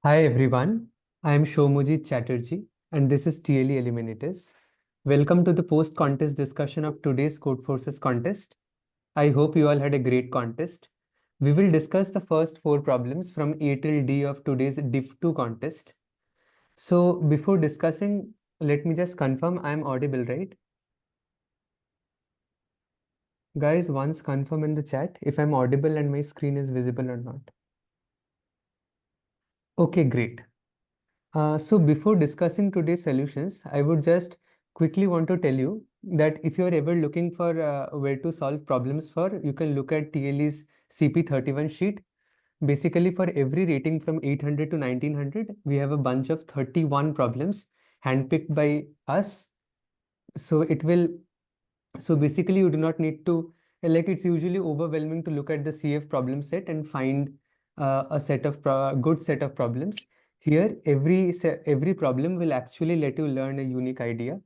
Hi everyone, I am Soumojit Chatterjee and this is TLE Eliminators. Welcome to the post-contest discussion of today's Code Forces contest. I hope you all had a great contest. We will discuss the first 4 problems from A till D of today's Div 2 contest. So before discussing, let me just confirm I am audible, right? Guys, once confirm in the chat if I'm audible and my screen is visible or not. Okay, great. So before discussing today's solutions, I would just quickly want to tell you that if you're ever looking for where to solve problems for, you can look at TLE's CP31 sheet. Basically, for every rating from 800 to 1900, we have a bunch of 31 problems handpicked by us. So basically you do not need to, like it's usually overwhelming to look at the CF problem set and find a good set of problems. Here, every problem will actually let you learn a unique idea.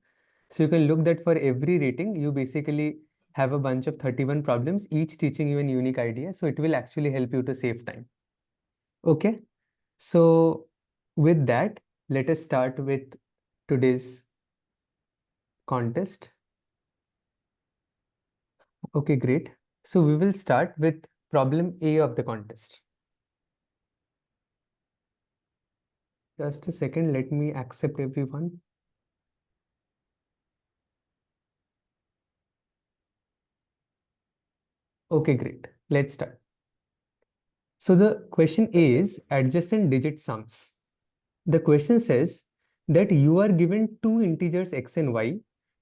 So you can look that for every rating, you basically have a bunch of 31 problems, each teaching you a unique idea. So it will actually help you to save time. Okay. So with that, let us start with today's contest. Okay, great. So we will start with problem A of the contest. Just a second, let me accept everyone. Okay, great. Let's start. So the question A is adjacent digit sums. The question says that you are given two integers x and y.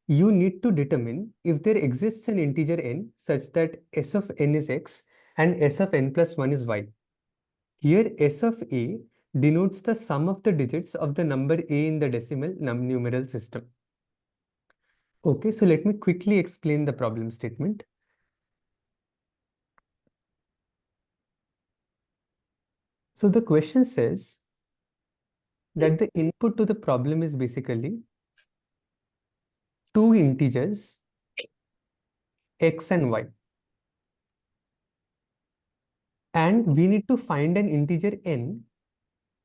You need to determine if there exists an integer n such that s of n is x and s of n plus 1 is y. Here s of a denotes the sum of the digits of the number a in the decimal numeral system. Okay, so let me quickly explain the problem statement. So the question says that the input to the problem is basically two integers x and y. And we need to find an integer n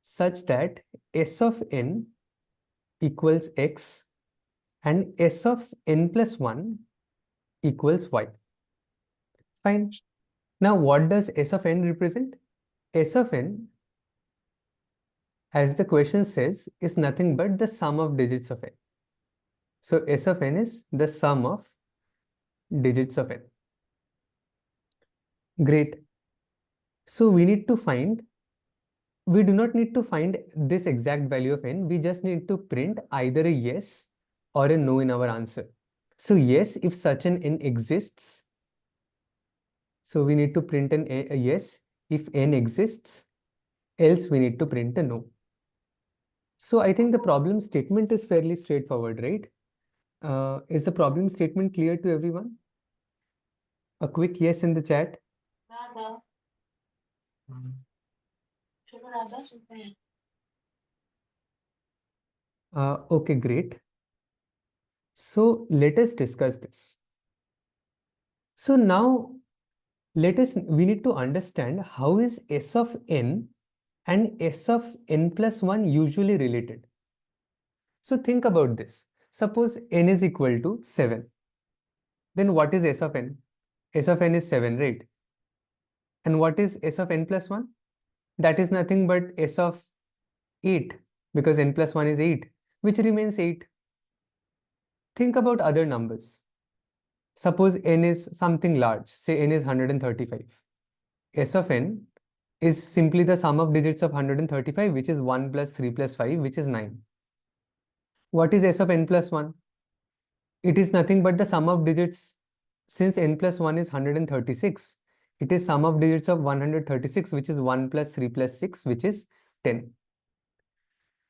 such that s of n equals x and s of n plus 1 equals y. Fine. Now, what does s of n represent? S of n, as the question says, is nothing but the sum of digits of n. So s of n is the sum of digits of n. Great. So we do not need to find this exact value of n. We just need to print either a yes or a no in our answer. So yes, if such an n exists. So we need to print a yes if n exists, else we need to print a no. So I think the problem statement is fairly straightforward, right? Is the problem statement clear to everyone? A quick yes in the chat. Okay, great. So let us discuss this. So now we need to understand how is s of n and s of n plus 1 usually related. So think about this. Suppose n is equal to 7. Then what is s of n? S of n is 7, right? And what is s of n plus 1? That is nothing but s of 8, because n plus 1 is 8, which remains 8. Think about other numbers. Suppose n is something large, say n is 135. S of n is simply the sum of digits of 135, which is 1 plus 3 plus 5, which is 9. What is s of n plus 1? It is nothing but the sum of digits. Since n plus 1 is 136, it is sum of digits of 136, which is 1 plus 3 plus 6, which is 10.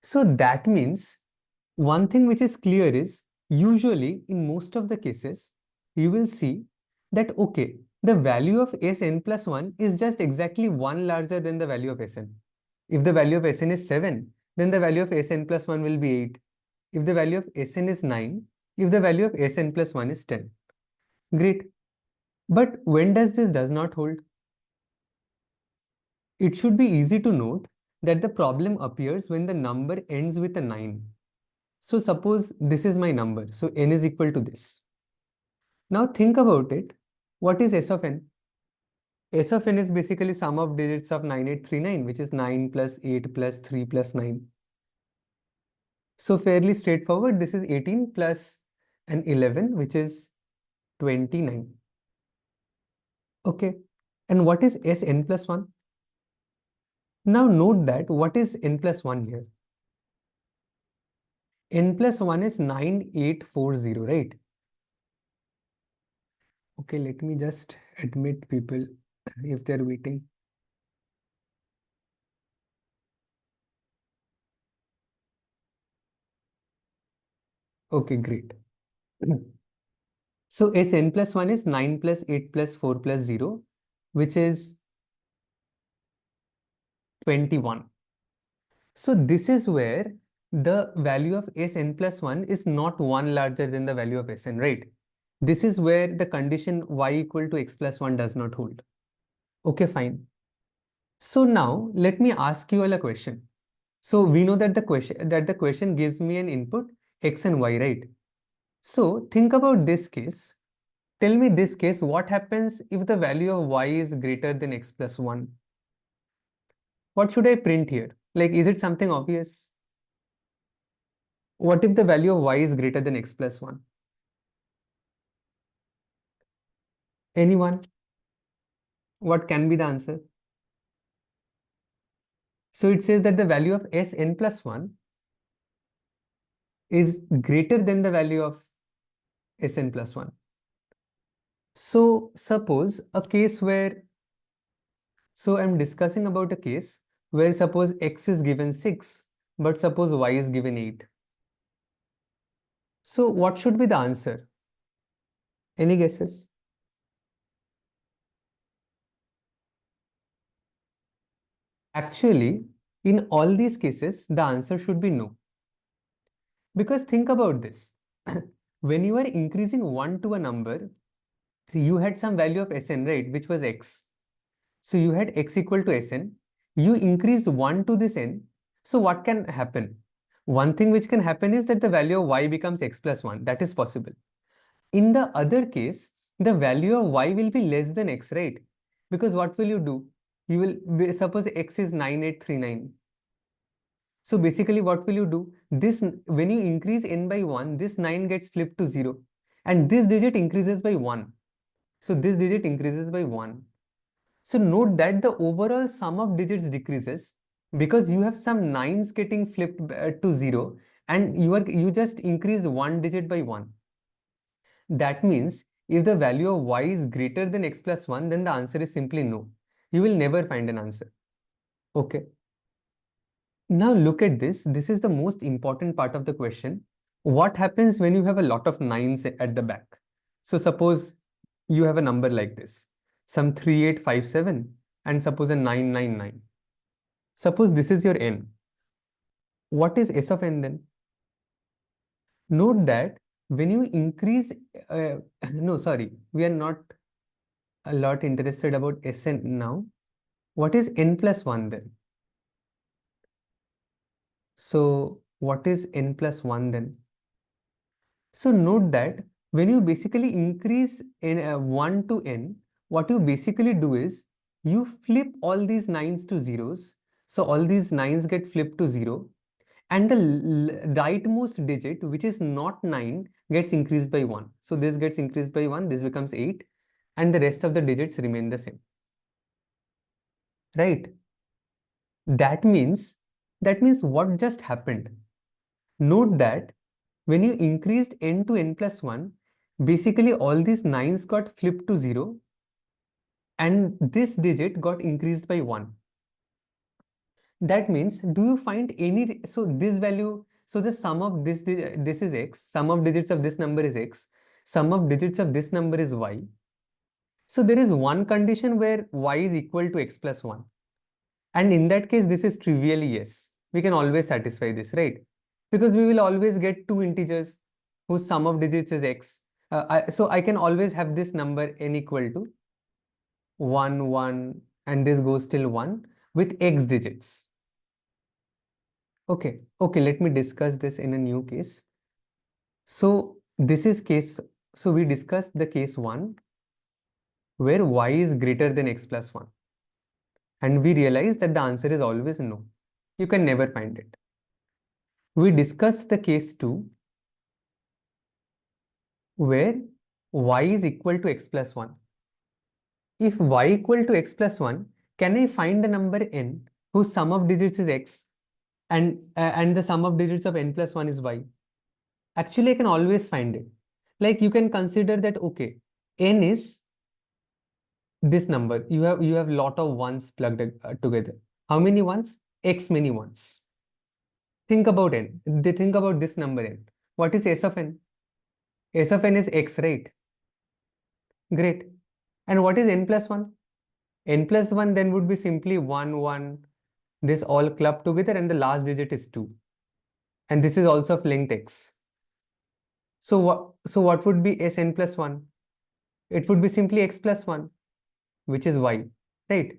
So that means one thing which is clear is usually in most of the cases, you will see that, okay, the value of Sn plus 1 is just exactly 1 larger than the value of Sn. If the value of Sn is 7, then the value of Sn plus 1 will be 8. If the value of Sn is 9, if the value of Sn plus 1 is 10. Great. But when does not hold? It should be easy to note that the problem appears when the number ends with a 9. So suppose this is my number. So n is equal to this. Now think about it. What is S of n? S of n is basically sum of digits of 9839, which is 9 plus 8 plus 3 plus 9. So fairly straightforward. This is 18 plus an 11, which is 29. Okay. And what is Sn plus 1? Now note that what is n plus 1 here? N plus 1 is 9840, right? Okay, let me just admit people if they're waiting. Okay, great. So Sn plus 1 is 9 plus 8 plus 4 plus 0, which is 21. So this is where the value of Sn plus 1 is not 1 larger than the value of Sn, right? This is where the condition y equal to x plus 1 does not hold. Okay, fine. So now let me ask you all a question. So we know that the question gives me an input x and y, right? So think about this case. Tell me this case, what happens if the value of y is greater than x plus 1? What should I print here? Like, is it something obvious? What if the value of y is greater than x plus 1? Anyone? What can be the answer? So it says that the value of Sn plus 1 is greater than the value of Sn plus 1. So suppose a case where, so I'm discussing about a case where suppose x is given 6, but suppose y is given 8. So what should be the answer? Any guesses? Actually, in all these cases, the answer should be no. Because think about this. When you are increasing 1 to a number, so you had some value of Sn, right, which was x. So you had x equal to Sn. You increased 1 to this n. So what can happen? One thing which can happen is that the value of y becomes x plus 1. That is possible. In the other case, the value of y will be less than x, right? Because what will you do? You will, suppose x is 9839. So basically what will you do? This, when you increase n by 1, this 9 gets flipped to 0. And this digit increases by 1. So this digit increases by 1. So note that the overall sum of digits decreases because you have some 9s getting flipped to 0 and you just increased 1 digit by 1. That means if the value of y is greater than x plus 1, then the answer is simply no. You will never find an answer. Okay. Now look at this. This is the most important part of the question. What happens when you have a lot of 9s at the back? So suppose you have a number like this, some 3857 and suppose a 999. Suppose this is your n. What is S of n then? Note that when you increase, no, sorry, we are not a lot interested about Sn now. What is n plus 1 then? So what is n plus 1 then? So note that when you basically increase n, 1 to n, what you basically do is you flip all these 9s to zeros. So all these 9s get flipped to 0 and the rightmost digit, which is not 9, gets increased by 1. So this gets increased by 1, this becomes 8 and the rest of the digits remain the same. Right? That means what just happened? Note that when you increased n to n plus 1, basically all these 9s got flipped to 0 and this digit got increased by 1. That means, do you find any, so this value, so the sum of this is x, sum of digits of this number is x, sum of digits of this number is y. So there is one condition where y is equal to x plus 1. And in that case, this is trivially yes. We can always satisfy this, right? Because we will always get two integers whose sum of digits is x. So I can always have this number n equal to 1, 1, and this goes till 1 with x digits. Okay, okay, let me discuss this in a new case. So this is case, so we discussed the case 1 where y is greater than x plus 1. And we realize that the answer is always no. You can never find it. We discussed the case 2 where y is equal to x plus 1. If y equal to x plus 1, can I find a number n whose sum of digits is x and the sum of digits of n plus 1 is y? Actually, I can always find it. Like you can consider that, okay, n is this number. You have lot of ones plugged together. How many ones? X many ones. Think about n. They think about this number n. What is s of n? S of n is x, right? Great. And what is n plus 1? N plus 1 then would be simply 1, 1. This all clubbed together and the last digit is 2. And this is also of length x. So what would be Sn plus 1? It would be simply x plus 1, which is y, right?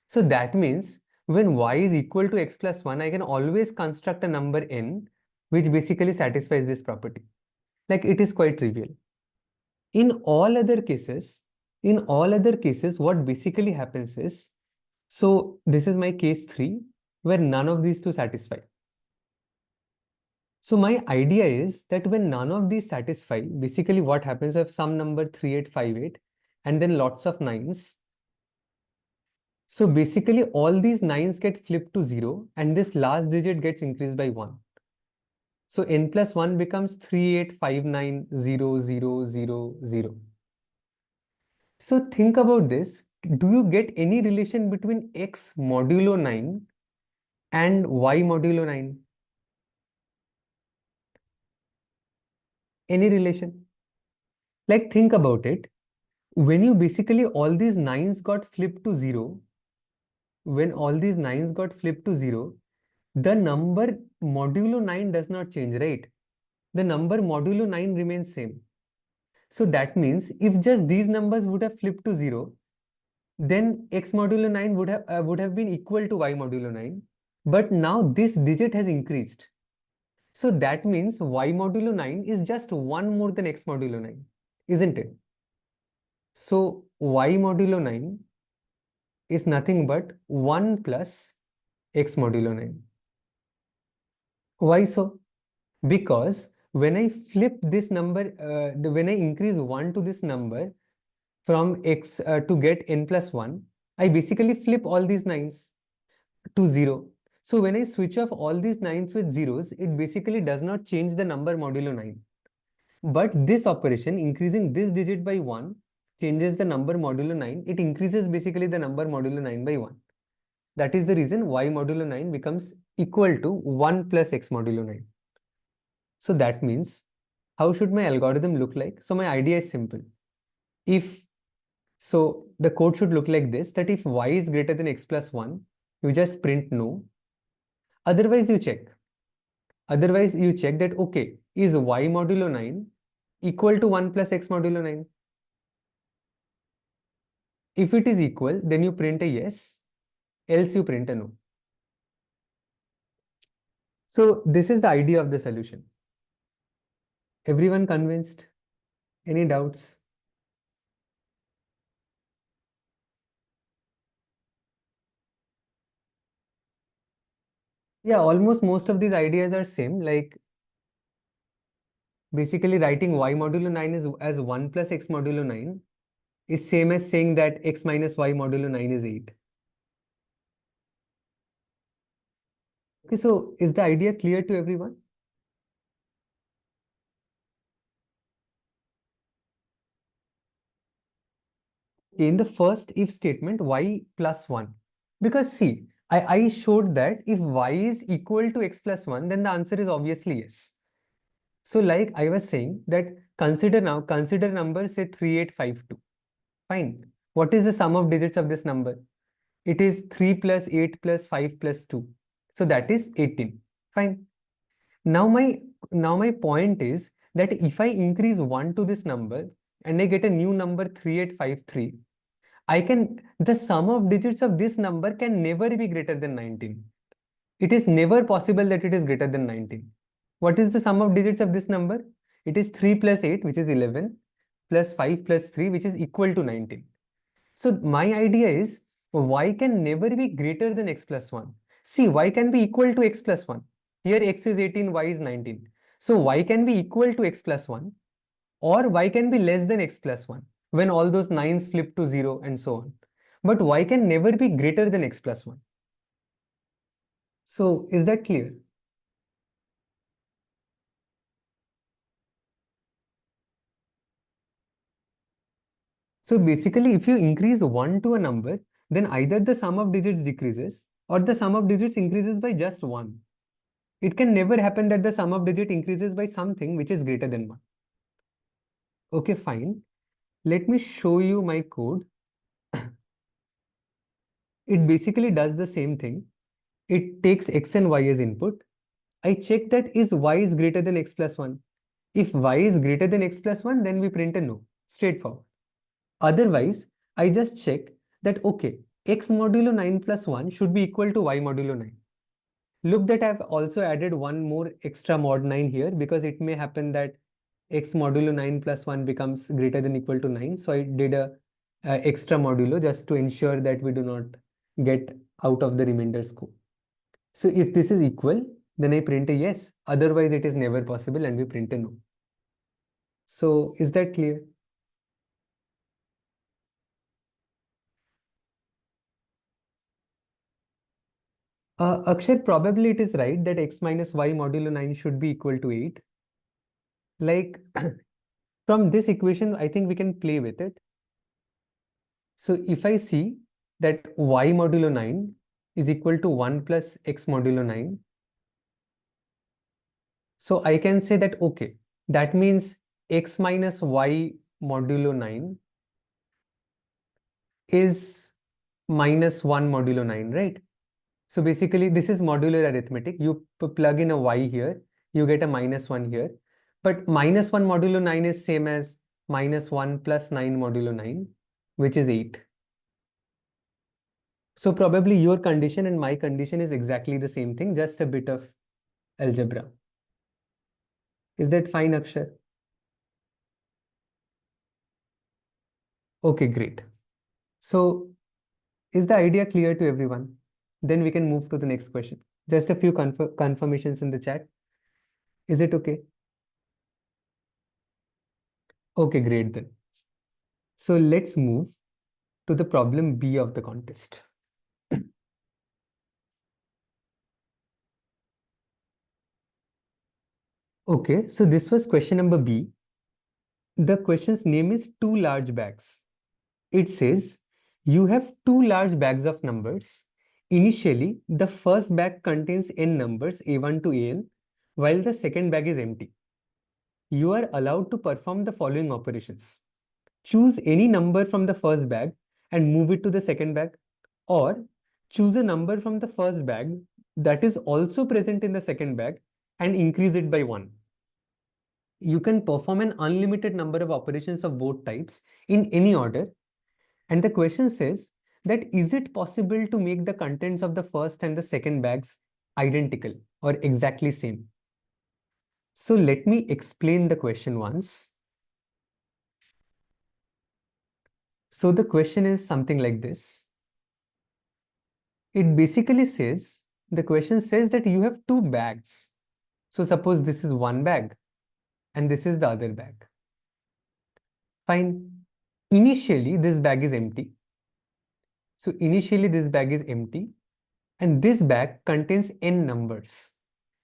So that means when y is equal to x plus 1, I can always construct a number n which basically satisfies this property. Like it is quite trivial. In all other cases, what basically happens is, so this is my case 3 where none of these two satisfy. So my idea is that when none of these satisfy, basically what happens if some number 3858 and then lots of nines. So basically all these nines get flipped to 0 and this last digit gets increased by 1. So n plus 1 becomes 38590000. So think about this. Do you get any relation between x modulo 9 and y modulo 9? Any relation? Like think about it. When you basically all these nines got flipped to 0, when all these nines got flipped to 0, the number modulo 9 does not change, right? The number modulo 9 remains same. So that means if just these numbers would have flipped to 0, then x modulo 9 would have been equal to y modulo 9. But now this digit has increased. So that means y modulo 9 is just 1 more than x modulo 9, isn't it? So y modulo 9 is nothing but 1 plus x modulo 9. Why so? Because when I flip this number, when I increase 1 to this number from x to get n plus 1, I basically flip all these nines to 0. So when I switch off all these nines with zeros, it basically does not change the number modulo 9. But this operation, increasing this digit by 1, changes the number modulo 9. It increases basically the number modulo 9 by 1. That is the reason y modulo 9 becomes equal to 1 plus x modulo 9. So that means, how should my algorithm look like? So my idea is simple. So the code should look like this, that if y is greater than x plus 1, you just print no. Otherwise, you check. Otherwise, you check that, okay, is y modulo 9 equal to 1 plus x modulo 9? If it is equal, then you print a yes, else you print a no. So this is the idea of the solution. Everyone convinced? Any doubts? Yeah, almost most of these ideas are same. Like basically writing y modulo 9 is as 1 plus x modulo 9 is same as saying that x minus y modulo 9 is 8. Okay, so is the idea clear to everyone? In the first if statement, y plus 1. Because see, I showed that if y is equal to x plus 1, then the answer is obviously yes. So like I was saying that consider number say 3852. Fine. What is the sum of digits of this number? It is 3 plus 8 plus 5 plus 2. So that is 18. Fine. Now my point is that if I increase 1 to this number and I get a new number 3853, the sum of digits of this number can never be greater than 19. It is never possible that it is greater than 19. What is the sum of digits of this number? It is 3 plus 8, which is 11, plus 5 plus 3, which is equal to 19. So my idea is y can never be greater than x plus 1. See, y can be equal to x plus 1. Here x is 18, y is 19. So y can be equal to x plus 1 or y can be less than x plus 1 when all those 9s flip to 0 and so on. But y can never be greater than x plus 1. So is that clear? So basically, if you increase 1 to a number, then either the sum of digits decreases or the sum of digits increases by just 1. It can never happen that the sum of digit increases by something which is greater than 1. Okay, fine. Let me show you my code. It basically does the same thing. It takes x and y as input. I check that is y is greater than x plus 1. If y is greater than x plus 1, then we print a no. Straightforward. Otherwise, I just check that, okay, x modulo 9 plus 1 should be equal to y modulo 9. Look that I've also added one more extra mod 9 here because it may happen that x modulo 9 plus 1 becomes greater than equal to 9. So I did a extra modulo just to ensure that we do not get out of the remainder scope. So if this is equal, then I print a yes. Otherwise, it is never possible and we print a no. So is that clear? Akshay, probably it is right that x minus y modulo 9 should be equal to 8. Like from this equation, I think we can play with it. So if I see that y modulo 9 is equal to 1 plus x modulo 9, so I can say that, okay, that means x minus y modulo 9 is minus 1 modulo 9, right? So basically, this is modular arithmetic. You plug in a y here, you get a minus 1 here. But minus 1 modulo 9 is same as minus 1 plus 9 modulo 9, which is 8. So probably your condition and my condition is exactly the same thing, just a bit of algebra. Is that fine, Akshar? Okay, great. So is the idea clear to everyone? Then we can move to the next question. Just a few confirmations in the chat. Is it okay? Okay, great then. So let's move to the problem B of the contest. Okay, so this was question number B. The question's name is two large bags. It says you have two large bags of numbers. Initially, the first bag contains n numbers a1 to an, while the second bag is empty. You are allowed to perform the following operations. Choose any number from the first bag and move it to the second bag, or choose a number from the first bag that is also present in the second bag and increase it by 1. You can perform an unlimited number of operations of both types in any order. And the question says that is it possible to make the contents of the first and the second bags identical or exactly same? So let me explain the question once. So the question is something like this. It basically says, the question says that you have two bags. So suppose this is one bag and this is the other bag. Fine. Initially, this bag is empty. So initially this bag is empty and this bag contains n numbers.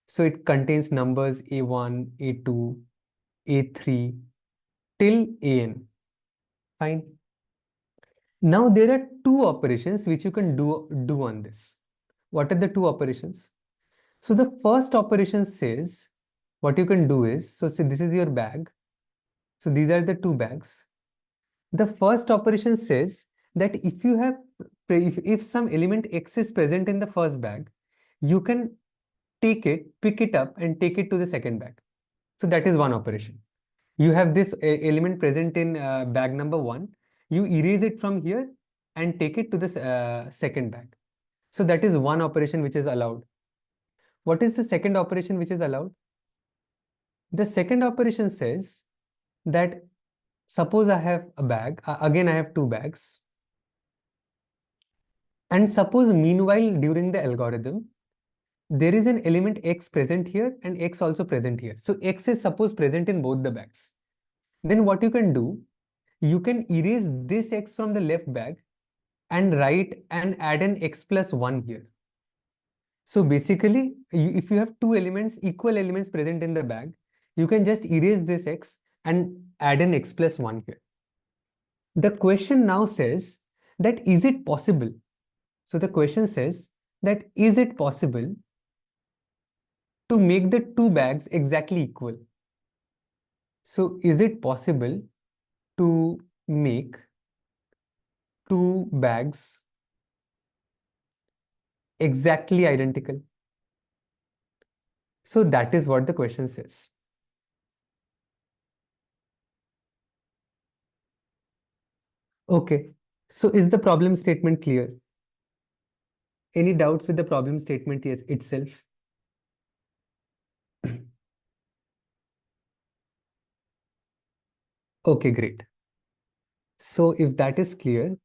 So it contains numbers A1, A2, A3 till AN. Fine. Now there are two operations which you can do on this. What are the two operations? So the first operation says what you can do is, so say this is your bag. So these are the two bags. The first operation says that if some element X is present in the first bag, you can pick it up and take it to the second bag. So that is one operation. You have this element present in bag number 1. You erase it from here and take it to the second bag. So that is one operation which is allowed. what is the second operation which is allowed? The second operation says that suppose I have a bag, again I have two bags. And suppose meanwhile during the algorithm, there is an element X present here and X also present here. So X is suppose present in both the bags. Then what you can do, you can erase this X from the left bag and write and add an X plus 1 here. So basically, if you have two elements, equal elements present in the bag, you can just erase this X and add an X plus 1 here. The question now says that is it possible? So the question says that is it possible to make the two bags exactly equal? So is it possible to make two bags exactly identical? So that is what the question says. Okay, so is the problem statement clear? Any doubts with the problem statement itself? Okay, great. So if that is clear,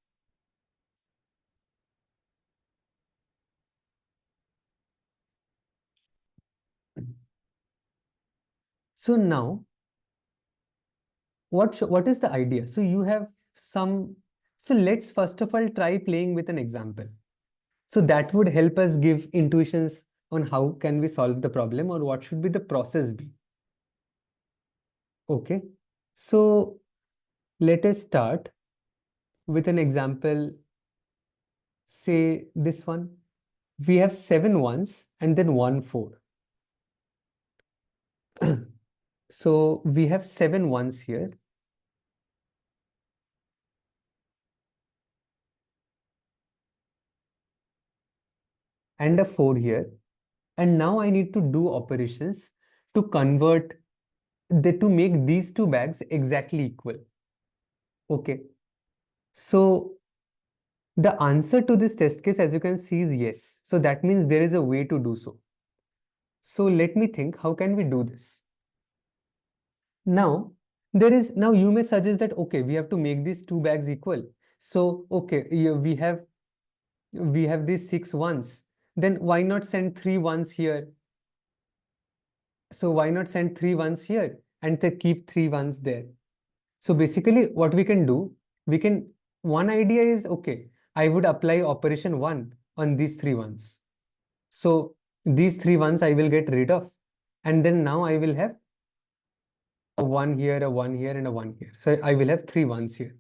so now what is the idea? So you have some, so let's first of all try playing with an example. So that would help us give intuitions on how can we solve the problem or what should be the process be. Okay, so let us start with an example, say this one. We have 7 ones and then 1 4. So we have 7 ones here. And a 4 here. And now I need to do operations to convert to make these two bags exactly equal. Okay. So the answer to this test case, as you can see, is yes. So that means there is a way to do so. So let me think, how can we do this? Now, now you may suggest that, okay, we have to make these two bags equal. So, okay, we have these 6 ones. Then why not send 3 ones here? So why not send 3 ones here and keep 3 ones there? So basically what we can do, one idea is, okay, I would apply operation 1 on these 3 ones. So these 3 ones I will get rid of. And then now I will have a 1 here, a 1 here, and a 1 here. So I will have 3 ones here,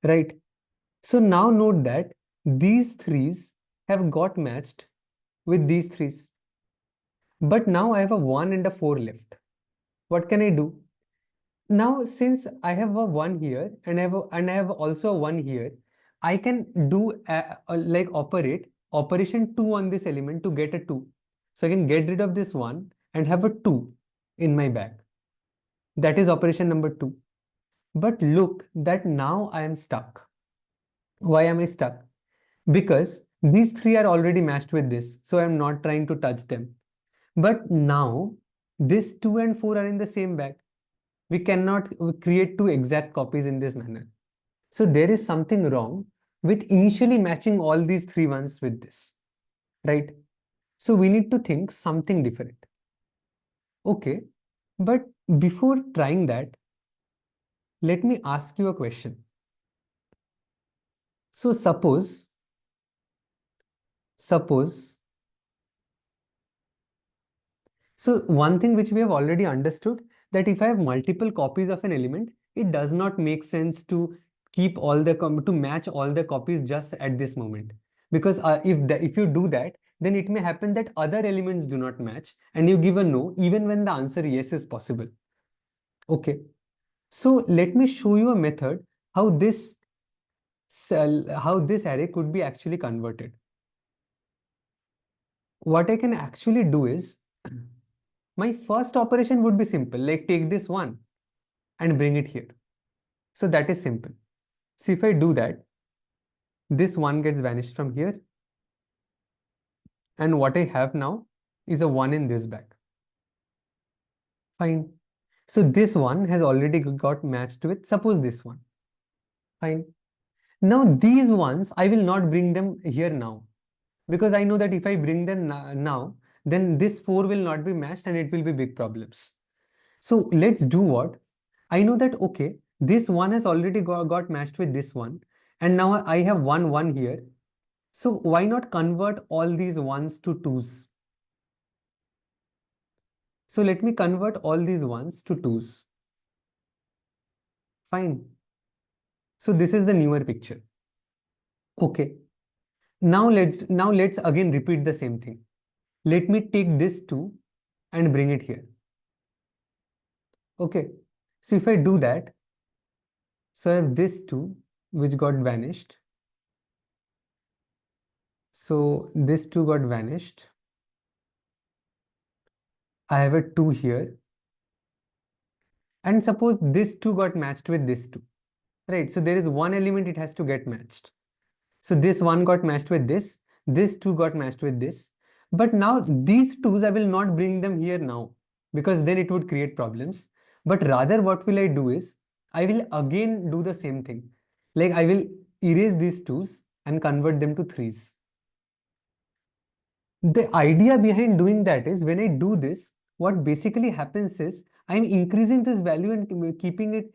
right? So now note that these 3's have got matched with these 3's. But now I have a 1 and a 4 left. What can I do? Now, since I have a 1 here and I have also a 1 here, I can do like operate operation 2 on this element to get a 2. So I can get rid of this 1 and have a 2 in my bag. That is operation number 2. But look that now I am stuck. Why am I stuck? Because these 3 are already matched with this, so I'm not trying to touch them. But now this 2 and 4 are in the same bag. We cannot create two exact copies in this manner. So there is something wrong with initially matching all these 3 ones with this, right? So we need to think something different. Okay, but before trying that, let me ask you a question. So suppose so one thing which we have already understood, that if I have multiple copies of an element, it does not make sense to keep to match all the copies just at this moment. Because if you do that, then it may happen that other elements do not match and you give a no, even when the answer yes is possible. Okay. So let me show you a method how this array could be actually converted. What I can actually do is, my first operation would be simple, like take this 1 and bring it here. So that is simple. So if I do that, this 1 gets vanished from here. And what I have now is a 1 in this bag. Fine. So this one has already got matched with, suppose this one. Fine. Now these ones, I will not bring them here now, because I know that if I bring them now, then this 4 will not be matched and it will be big problems. So let's do what? I know that, okay, this one has already got matched with this one, and now I have 1 here. So why not convert all these ones to twos? So let me convert all these ones to twos. Fine. So this is the newer picture. Okay. Now let's again repeat the same thing. Let me take this 2 and bring it here. Okay. So if I do that, so I have this 2 which got vanished. So this 2 got vanished. I have a 2 here. And suppose this 2 got matched with this 2. Right? So there is one element it has to get matched. So this one got matched with this 2 got matched with this. But now these 2's I will not bring them here now, because then it would create problems. But rather what will I do is, I will again do the same thing. Like I will erase these 2's and convert them to 3's. The idea behind doing that is, when I do this, what basically happens is I'm increasing this value and keeping it,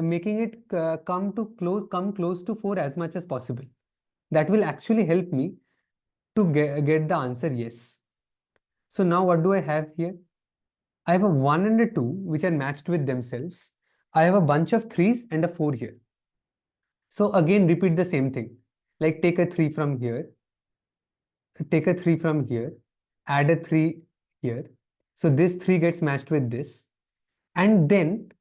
making it come close to 4 as much as possible. That will actually help me to get the answer yes. So now what do I have here? I have a 1 and a 2 which are matched with themselves. I have a bunch of 3's and a 4 here. So again repeat the same thing. Like take a 3 from here, take a 3 from here, add a 3 here. So this 3 gets matched with this. And then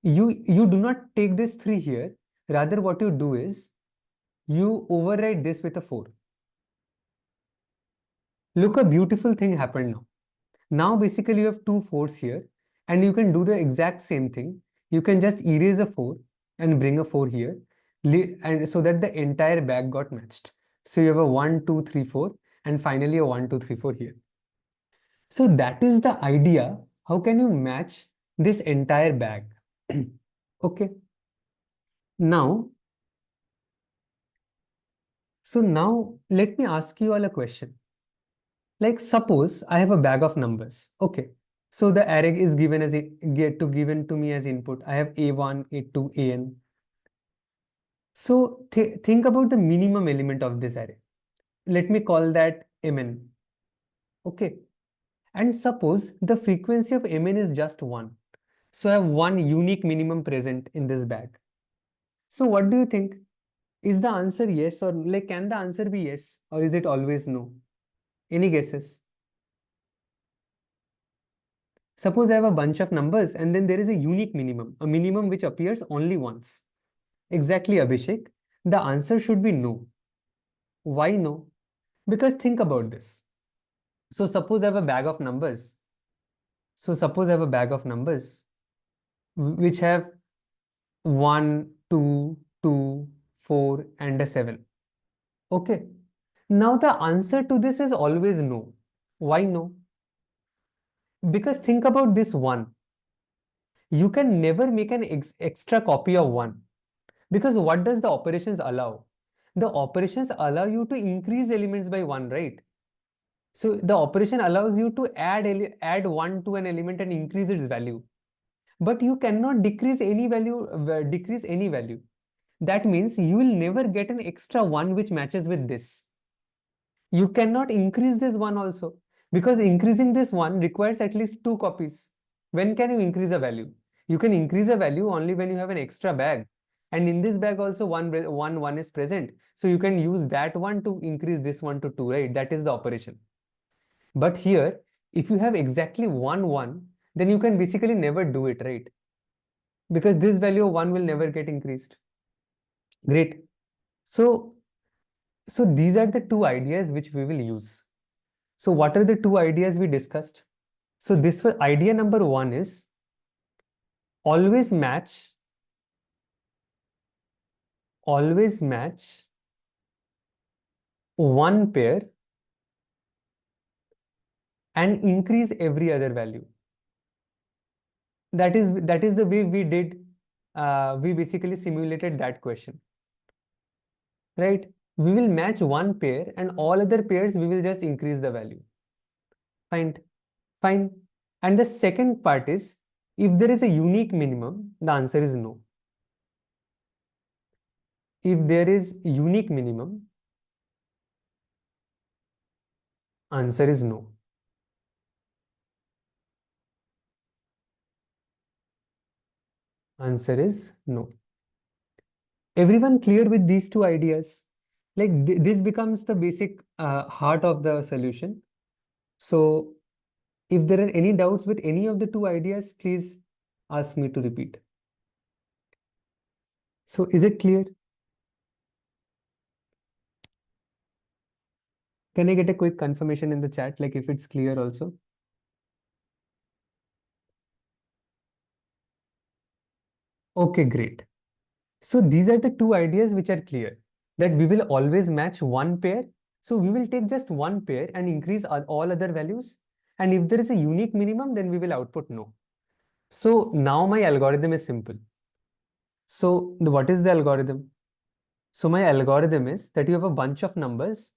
you do not take this 3 here. Rather what you do is, you override this with a 4. Look, a beautiful thing happened now. Now basically you have 2 4's here, and you can do the exact same thing. You can just erase a 4 and bring a 4 here, and so that the entire bag got matched. So you have a 1 2 3 4, and finally a 1 2 3 4 here. So that is the idea. How can you match this entire bag? Okay. Now, so now let me ask you all a question. Like suppose I have a bag of numbers. Okay. So the array is given as given to me as input. I have A1, A2, AN. So think about the minimum element of this array. Let me call that Mn. Okay. And suppose the frequency of Mn is just 1. So I have one unique minimum present in this bag. So what do you think? Is the answer yes, or like can the answer be yes, or is it always no? Any guesses? Suppose I have a bunch of numbers and then there is a unique minimum, a minimum which appears only once. Exactly, Abhishek. The answer should be no. Why no? Because think about this. So suppose I have a bag of numbers. So suppose I have a bag of numbers which have 1, 2, 2, 4, and a 7. Okay. Now the answer to this is always no. Why no? Because think about this 1. You can never make an extra copy of 1. Because what does the operations allow? The operations allow you to increase elements by 1, right? So the operation allows you to add 1 to an element and increase its value. But you cannot decrease any value. That means you will never get an extra 1 which matches with this. You cannot increase this 1 also, because increasing this 1 requires at least 2 copies. When can you increase a value? You can increase a value only when you have an extra bag. And in this bag also one is present. So you can use that one to increase this one to 2, right? That is the operation. But here, if you have exactly 1, then you can basically never do it, right? Because this value of 1 will never get increased. Great. So these are the two ideas which we will use. So what are the two ideas we discussed? So this was idea number 1 is always match one pair and increase every other value. That is the way we did. We basically simulated that question, right? We will match one pair and all other pairs we will just increase the value. Fine, fine. And the second part is, if there is a unique minimum, the answer is no. If there is unique minimum, answer is no. Answer is no. Everyone clear with these two ideas? Like this becomes the basic heart of the solution. So if there are any doubts with any of the two ideas, please ask me to repeat. So is it clear? Can I get a quick confirmation in the chat, like if it's clear also? Okay, great. So these are the two ideas which are clear, that we will always match one pair. So we will take just one pair and increase all other values. And if there is a unique minimum, then we will output no. So now my algorithm is simple. So what is the algorithm? So my algorithm is that you have a bunch of numbers,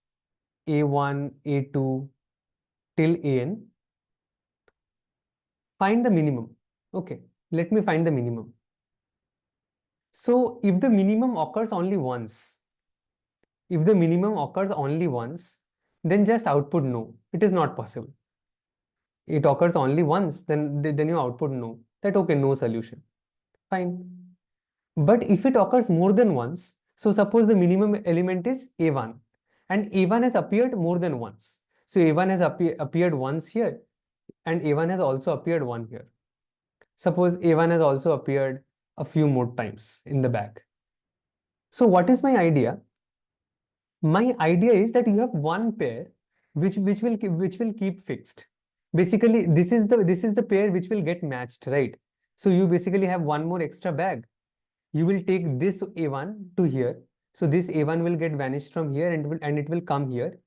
A1, A2, till AN. Find the minimum. Okay, let me find the minimum. So if the minimum occurs only once, if the minimum occurs only once, then just output no. It is not possible. It occurs only once, then you output no. That okay, no solution. Fine. But if it occurs more than once, so suppose the minimum element is A1 and A1 has appeared more than once. So A1 has appeared once here and A1 has also appeared one here. Suppose A1 has also appeared a few more times in the back. So what is my idea? My idea is that you have one pair which will keep fixed. Basically, this is the pair which will get matched, right? So you basically have one more extra bag. You will take this A1 to here. So this A1 will get vanished from here and it will come here.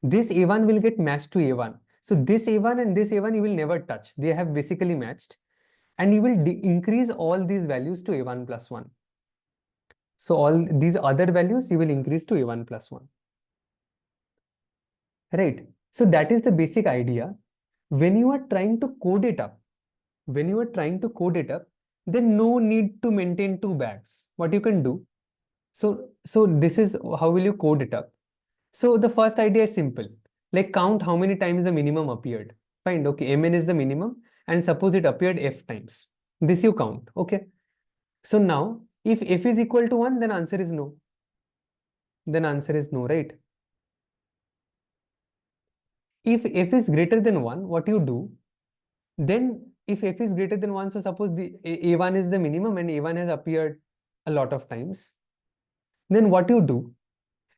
This A1 will get matched to A1. So this A1 and this A1 you will never touch. They have basically matched. And you will increase all these values to A1 plus 1. So all these other values you will increase to A1 plus 1. Right. So that is the basic idea. When you are trying to code it up, then no need to maintain two bags. What you can do, so this is how will you code it up. So the first idea is simple, like count how many times the minimum appeared. Fine, okay, mn is the minimum, and suppose it appeared f times. This you count, okay. So now, if f is equal to 1, then answer is no. Then answer is no, right? If f is greater than 1, what you do, then if f is greater than 1, so suppose the a1 is the minimum and a1 has appeared a lot of times, then what you do,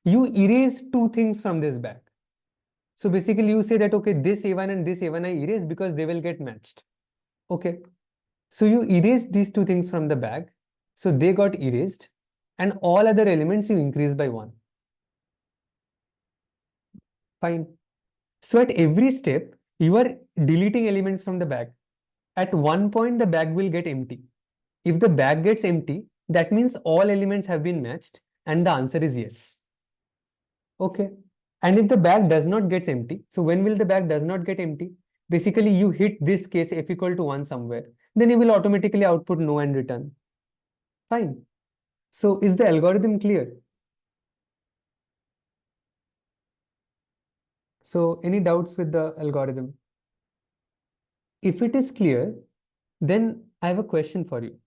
you erase two things from this bag. So basically you say that, okay, this a1 and this a1 I erase because they will get matched. Okay. So you erase these two things from the bag. So they got erased and all other elements you increase by 1. Fine. So at every step, you are deleting elements from the bag. At one point, the bag will get empty. If the bag gets empty, that means all elements have been matched and the answer is yes. Okay. And if the bag does not get empty, so when will the bag does not get empty? Basically, you hit this case f equal to 1 somewhere. Then you will automatically output no and return. Fine. So is the algorithm clear? So any doubts with the algorithm? If it is clear, then I have a question for you.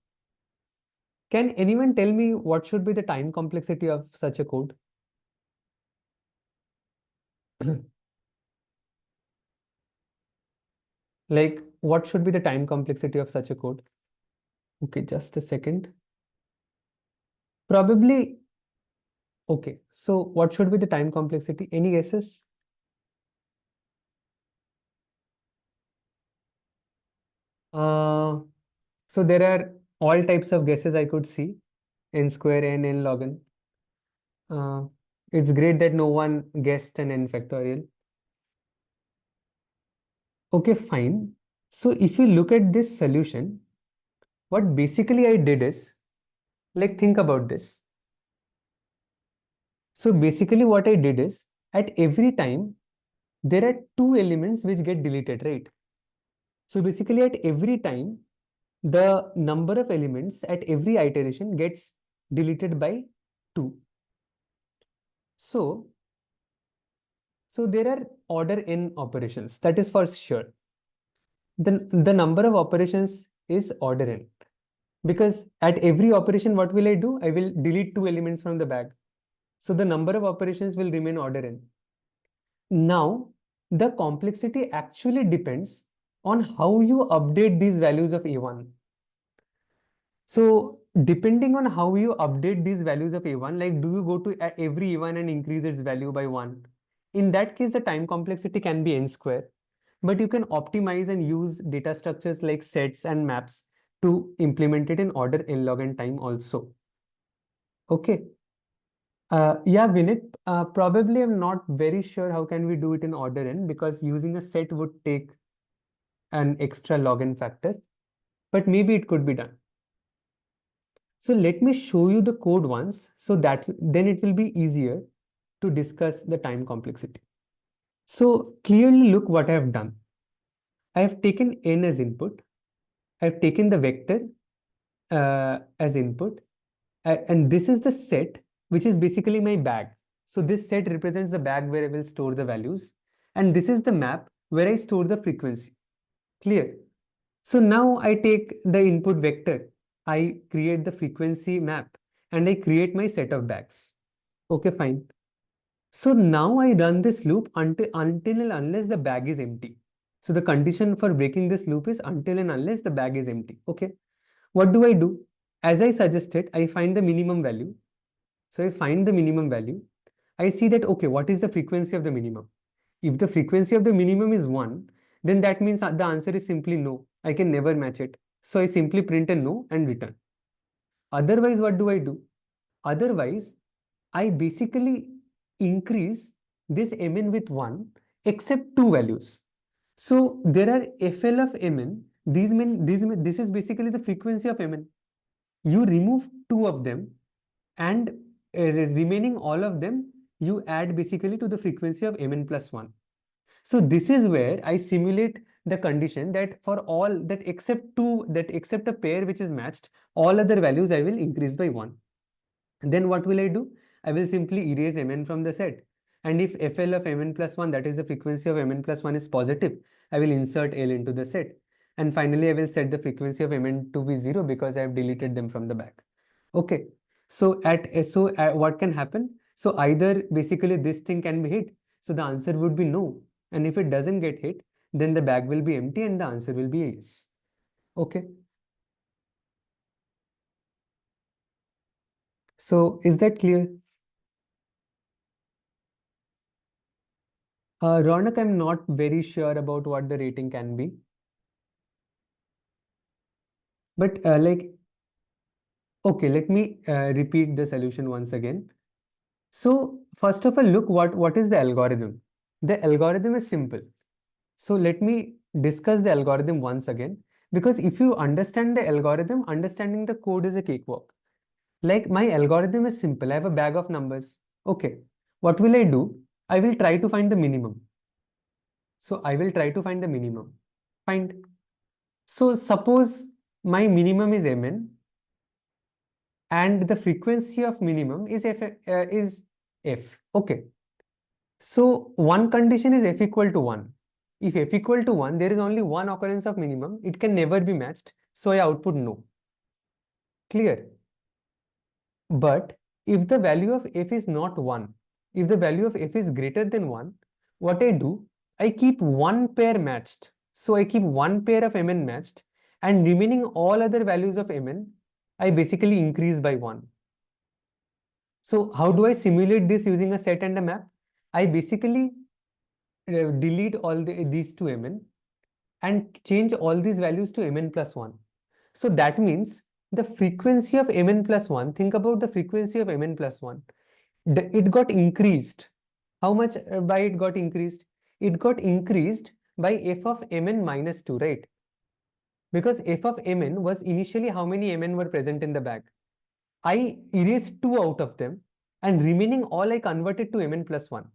Can anyone tell me what should be the time complexity of such a code? Like, what should be the time complexity of such a code? Okay, just a second. Probably, okay. So what should be the time complexity? Any guesses? Uh, so there are all types of guesses I could see. N square, n log n. Uh, it's great that no one guessed an n factorial. Okay, fine. So if you look at this solution, what basically I did is, like, think about this. So basically what I did is, at every time, there are two elements which get deleted, right? So basically at every time, the number of elements at every iteration gets deleted by 2. So, so there are order n operations, that is for sure. The number of operations is order n. Because at every operation, what will I do? I will delete 2 elements from the bag. So the number of operations will remain order n. Now, the complexity actually depends on how you update these values of A1. So depending on how you update these values of A1, like do you go to every A1 and increase its value by 1? In that case, the time complexity can be n square. But you can optimize and use data structures like sets and maps to implement it in order n log n time also. Okay. Yeah, Vinit, probably I'm not very sure how can we do it in order n, because using a set would take an extra log n factor, but maybe it could be done. So let me show you the code once, so that then it will be easier to discuss the time complexity. So clearly look what I have done. I have taken n as input. I have taken the vector as input, and this is the set, which is basically my bag. So this set represents the bag where I will store the values, and this is the map where I store the frequency. Clear? So now I take the input vector, I create the frequency map, and I create my set of bags. Okay, fine. So now I run this loop until and unless the bag is empty. So the condition for breaking this loop is until and unless the bag is empty. Okay. What do I do? As I suggested, I find the minimum value. So I find the minimum value. I see that, okay, what is the frequency of the minimum? If the frequency of the minimum is 1, then that means the answer is simply no. I can never match it. So I simply print a no and return. Otherwise, what do I do? Otherwise, I basically increase this mn with 1 except two values. So there are fl of mn. This is basically the frequency of mn. You remove two of them, and remaining all of them you add basically to the frequency of mn plus 1. So this is where I simulate the condition that for all that except a pair which is matched, all other values I will increase by 1. Then what will I do? I will simply erase mn from the set. And if fl of mn plus 1, that is the frequency of mn plus 1, is positive, I will insert l into the set. And finally, I will set the frequency of mn to be 0 because I have deleted them from the back. Okay. So what can happen? So either basically this thing can be hit. So the answer would be no. And if it doesn't get hit, then the bag will be empty and the answer will be yes. Okay. So is that clear? Ronak, I'm not very sure about what the rating can be. But okay, let me repeat the solution once again. So first of all, look what is the algorithm. The algorithm is simple. So let me discuss the algorithm once again, because if you understand the algorithm, understanding the code is a cakewalk. Like my algorithm is simple. I have a bag of numbers. Okay. What will I do? I will try to find the minimum. So I will try to find the minimum. Find. So suppose my minimum is mn and the frequency of minimum is f. Okay. So one condition is f equal to 1. If f equal to 1, there is only one occurrence of minimum. It can never be matched. So I output no. Clear? But if the value of f is not 1, if the value of f is greater than 1, what I do, I keep one pair matched. So I keep one pair of mn matched, and remaining all other values of mn, I basically increase by 1. So how do I simulate this using a set and a map? I basically delete all these two mn and change all these values to mn plus 1. So that means the frequency of mn plus 1, think about the frequency of mn plus 1. It got increased. How much by it got increased? It got increased by f of mn minus 2, right? Because f of mn was initially how many mn were present in the bag. I erased 2 out of them, and remaining all I converted to mn plus 1.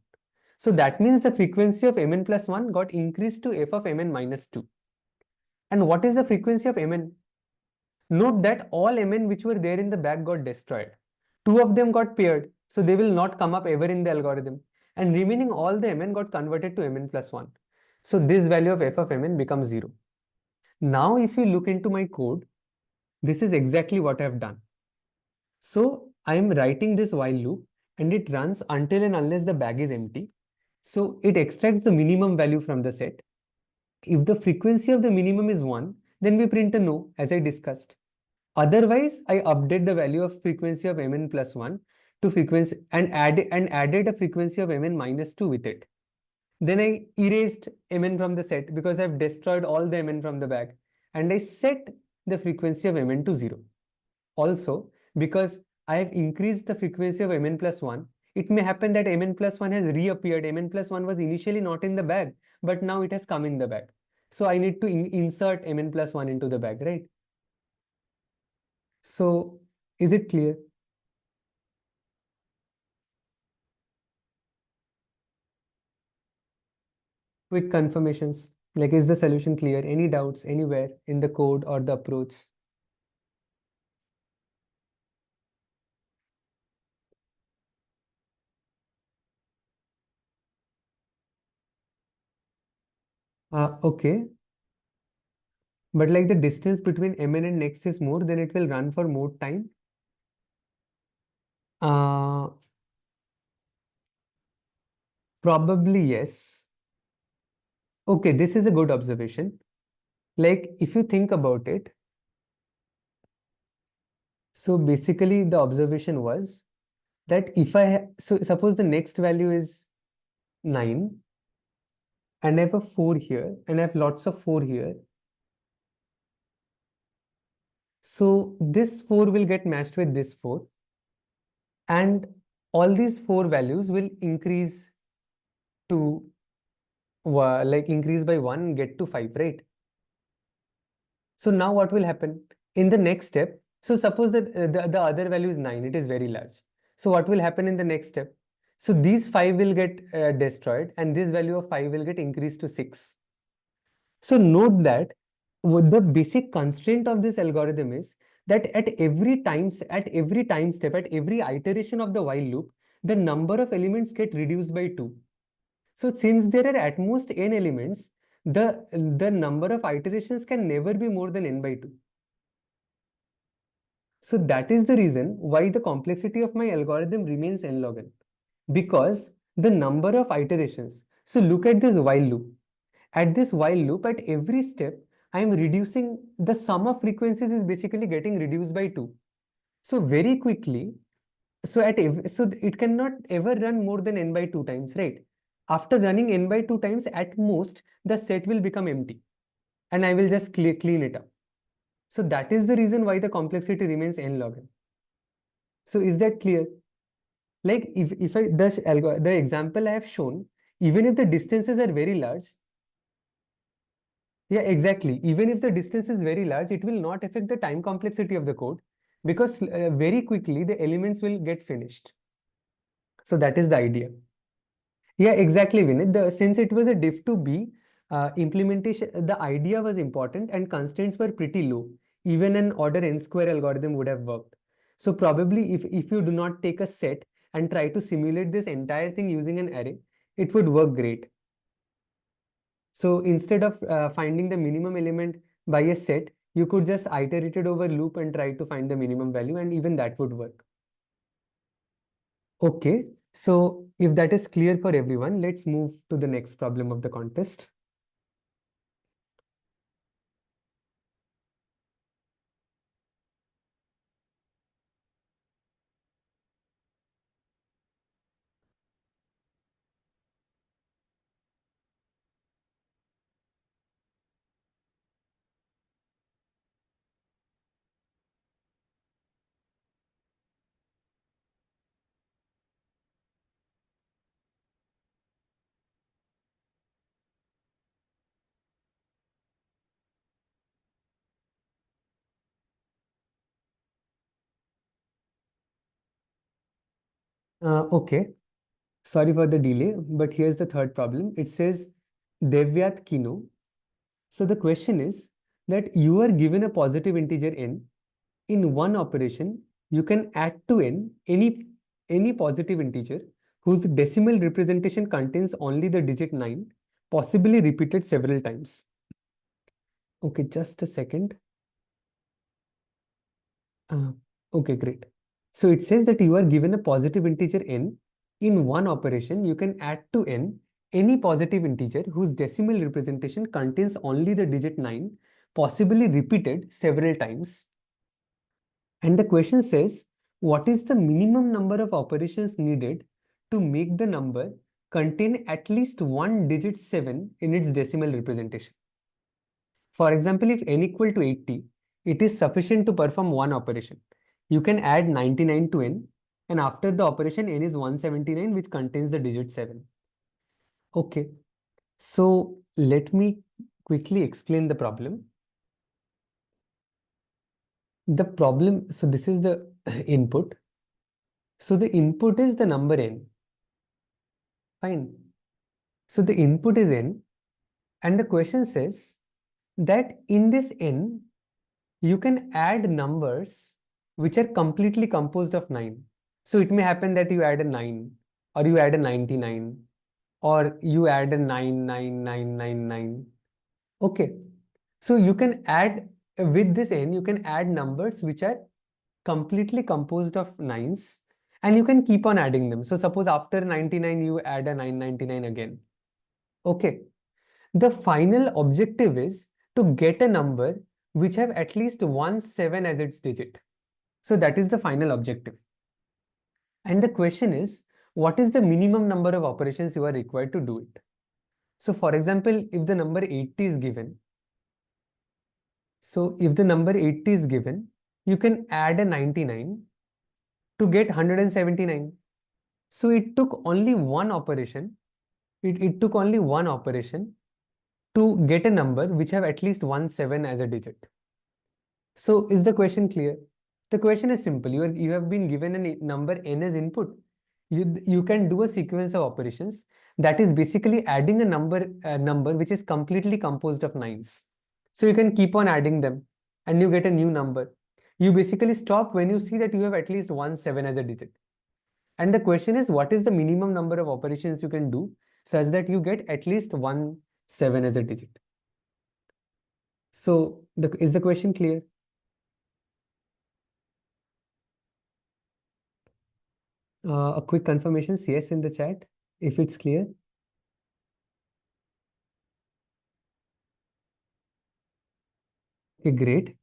So that means the frequency of mn plus 1 got increased to f of mn minus 2. And what is the frequency of mn? Note that all mn which were there in the bag got destroyed. 2 of them got paired, so they will not come up ever in the algorithm. And remaining all the mn got converted to mn plus 1. So this value of f of mn becomes 0. Now if you look into my code, this is exactly what I have done. So I am writing this while loop, and it runs until and unless the bag is empty. So it extracts the minimum value from the set. If the frequency of the minimum is 1, then we print a no, as I discussed. Otherwise, I update the value of frequency of mn plus 1 to frequency and added a frequency of mn minus 2 with it. Then I erased mn from the set because I've destroyed all the mn from the bag, and I set the frequency of mn to 0. Also, because I have increased the frequency of mn plus 1, it may happen that mn plus 1 has reappeared. Mn plus 1 was initially not in the bag, but now it has come in the bag. So I need to insert mn plus 1 into the bag, right? So is it clear? Quick confirmations. Like, is the solution clear? Any doubts anywhere in the code or the approach? Okay. But like the distance between mn and next is more, then it will run for more time. Uh, Probably yes. Okay, this is a good observation. Like, if you think about it, so basically the observation was that if so suppose the next value is 9, and I have a 4 here, and I have lots of 4 here. So this 4 will get matched with this 4, and all these 4 values will increase to like increase by 1, get to 5, right? So now what will happen in the next step? So suppose that the other value is 9, it is very large. So what will happen in the next step? So these 5 will get destroyed, and this value of 5 will get increased to 6. So note that the basic constraint of this algorithm is that at every time step, at every iteration of the while loop, the number of elements get reduced by 2. So since there are at most n elements, the number of iterations can never be more than n by 2. So that is the reason why the complexity of my algorithm remains n log n, because the number of iterations. So look at this while loop. At this while loop, at every step, I am reducing the sum of frequencies is basically getting reduced by 2. So very quickly, so it cannot ever run more than n by 2 times, right? After running n by 2 times, at most, the set will become empty, and I will just clean it up. So that is the reason why the complexity remains n log n. So is that clear? Like if the example I have shown, even if the distances are very large, yeah, exactly. Even if the distance is very large, it will not affect the time complexity of the code, because very quickly the elements will get finished. So that is the idea. Yeah, exactly, Vinit. Since it was a diff to B implementation, the idea was important and constraints were pretty low. Even an order n square algorithm would have worked. So probably if you do not take a set and try to simulate this entire thing using an array, it would work great. So instead of finding the minimum element by a set, you could just iterate it over loop and try to find the minimum value, and even that would work. Okay, so if that is clear for everyone, let's move to the next problem of the contest. Okay, sorry for the delay, but here's the third problem. It says Devyatkino. So the question is that you are given a positive integer n. In one operation, you can add to n any positive integer whose decimal representation contains only the digit 9, possibly repeated several times. Okay, just a second. Uh, okay, great. So it says that you are given a positive integer n. In one operation, you can add to n any positive integer whose decimal representation contains only the digit 9, possibly repeated several times. And the question says, what is the minimum number of operations needed to make the number contain at least one digit 7 in its decimal representation? For example, if n equal to 80, it is sufficient to perform one operation. You can add 99 to n, and after the operation, n is 179, which contains the digit 7. Okay, so let me quickly explain the problem. The problem, so this is the input. So the input is the number n. Fine. So the input is n, and the question says that in this n, you can add numbers which are completely composed of 9. So it may happen that you add a 9, or you add a 99, or you add a 99999. Okay. So you can add, with this n, you can add numbers which are completely composed of 9s, and you can keep on adding them. So suppose after 99, you add a 999 again. Okay. The final objective is to get a number which have at least one 7 as its digit. So that is the final objective. And the question is, what is the minimum number of operations you are required to do it? So for example, if the number 80 is given, you can add a 99 to get 179. So it took only one operation. It took only one operation to get a number which have at least one 7 as a digit. So is the question clear? The question is simple. You have been given a number n as input. You can do a sequence of operations that is basically adding a number which is completely composed of 9s. So you can keep on adding them and you get a new number. You basically stop when you see that you have at least one 7 as a digit. And the question is, what is the minimum number of operations you can do such that you get at least one 7 as a digit? So is the question clear? A quick confirmation, yes, in the chat, if it's clear. Okay, great.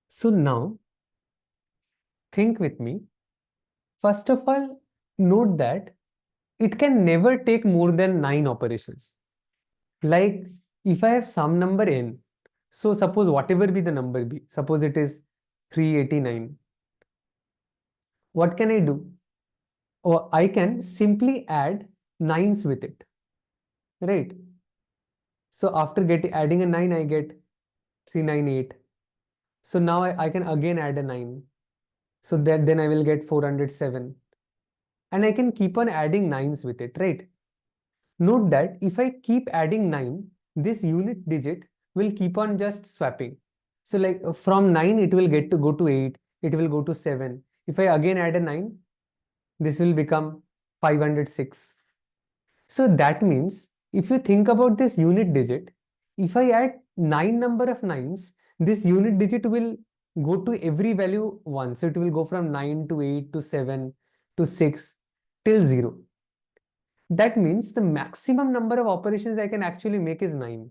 So now, think with me. First of all, note that it can never take more than 9 operations. Like, if I have some number n, so suppose whatever be the number be, suppose it is 389. What can I do? Or I can simply add 9s with it, right? So after adding a 9, I get 398. So now I can again add a 9. So then I will get 407. And I can keep on adding 9s with it, right? Note that if I keep adding 9, this unit digit will keep on just swapping. So like from 9, it will go to 8, it will go to 7. If I again add a 9, this will become 506. So that means if you think about this unit digit, if I add 9 number of 9s, this unit digit will go to every value 1. So it will go from 9 to 8 to 7 to 6 till 0. That means the maximum number of operations I can actually make is 9.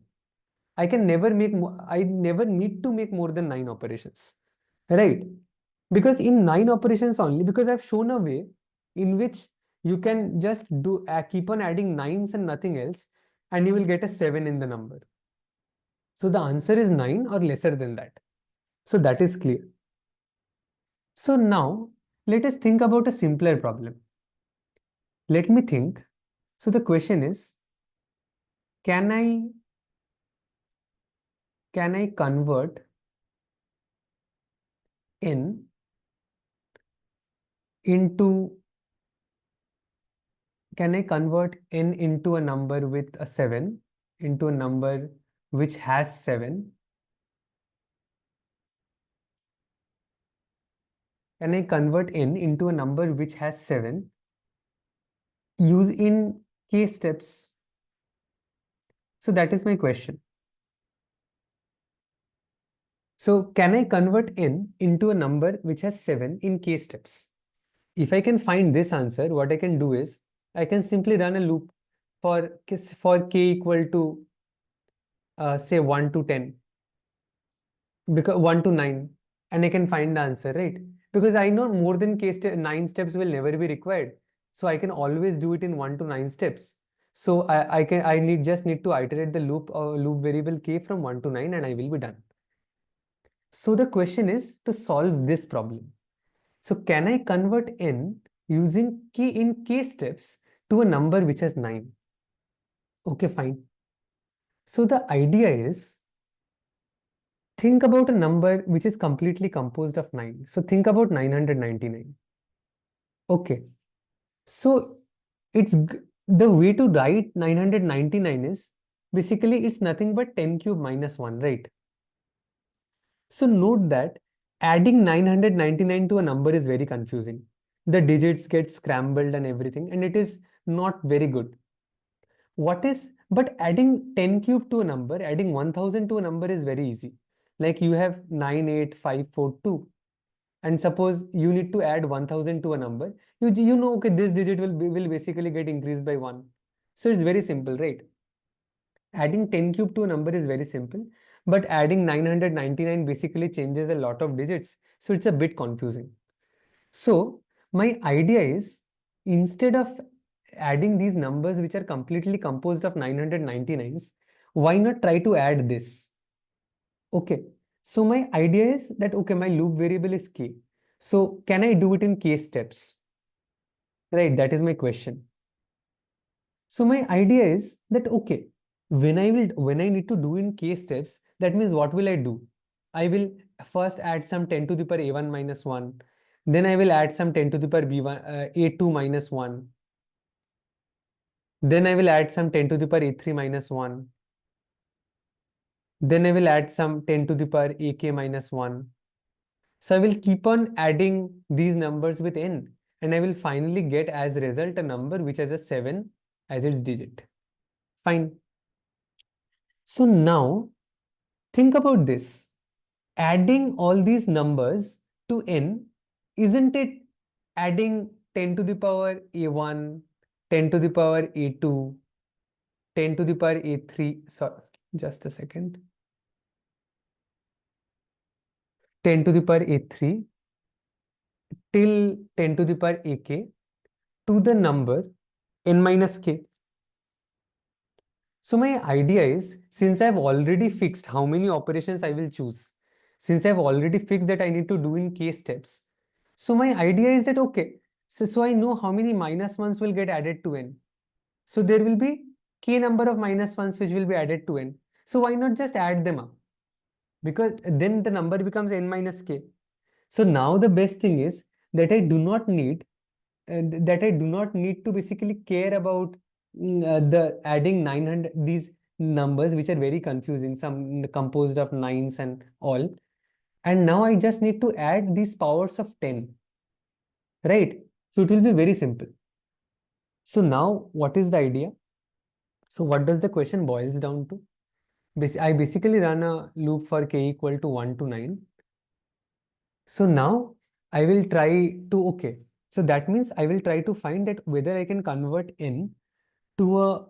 I never need to make more than 9 operations, right? Because in 9 operations only, because I've shown a way in which you can just keep on adding 9s and nothing else, and you will get a 7 in the number. So the answer is 9 or lesser than that. So that is clear. So now let us think about a simpler problem. Let me think. So the question is, can I convert n into can I convert n into a number with a 7 into a number which has 7? Can I convert n into a number which has 7? Use in k steps. So that is my question. So can I convert n into a number which has 7 in k steps? If I can find this answer, what I can do is I can simply run a loop for k equal to say 1 to 10, because 1 to 9, and I can find the answer, right? Because I know more than 9 steps will never be required. So I can always do it in 1 to 9 steps. So I just need to iterate the loop variable k from 1 to 9 and I will be done. So the question is to solve this problem. So can I convert n using k in k steps to a number which has 9? Okay, fine. So the idea is, think about a number which is completely composed of 9. So think about 999. Okay. So the way to write 999 is basically it's nothing but 10 cube minus 1, right? So note that adding 999 to a number is very confusing. The digits get scrambled and everything, and it is not very good. But adding 10 cube to a number, adding 1000 to a number is very easy. Like you have 98542, and suppose you need to add 1000 to a number, you know, okay, this digit will basically get increased by 1. So it's very simple, right? Adding 10 cube to a number is very simple, but adding 999 basically changes a lot of digits. So it's a bit confusing. So my idea is, instead of adding these numbers which are completely composed of 999s, why not try to add this? Okay. So my idea is that, okay, my loop variable is k. So can I do it in k steps? Right, that is my question. So my idea is that, okay, when I need to do in k steps, that means what will I do? I will first add some 10 to the power a1 minus 1. Then I will add some 10 to the power b1, a2 minus 1. Then I will add some 10 to the power a3 minus 1. Then I will add some 10 to the power ak minus 1. So I will keep on adding these numbers with n, and I will finally get as a result a number which has a 7 as its digit. Fine. So now think about this. Adding all these numbers to n, isn't it adding 10 to the power a1, 10 to the power a2, 10 to the power a3, sorry, just a second, 10 to the power a3 till 10 to the power ak to the number n minus k. So my idea is, since I've already fixed how many operations I will choose, since I've already fixed that I need to do in k steps, so my idea is that, okay, so I know how many minus ones will get added to n. So there will be k number of minus ones which will be added to n. So why not just add them up? Because then the number becomes n minus k. So now the best thing is that I do not need to basically care about the adding 900, these numbers which are very confusing, some composed of nines and all. And now I just need to add these powers of 10, right? So it will be very simple. So now what is the idea? So what does the question boils down to? I basically run a loop for k equal to 1 to 9. So now I will try to, okay, so that means I will try to find that whether I can convert n to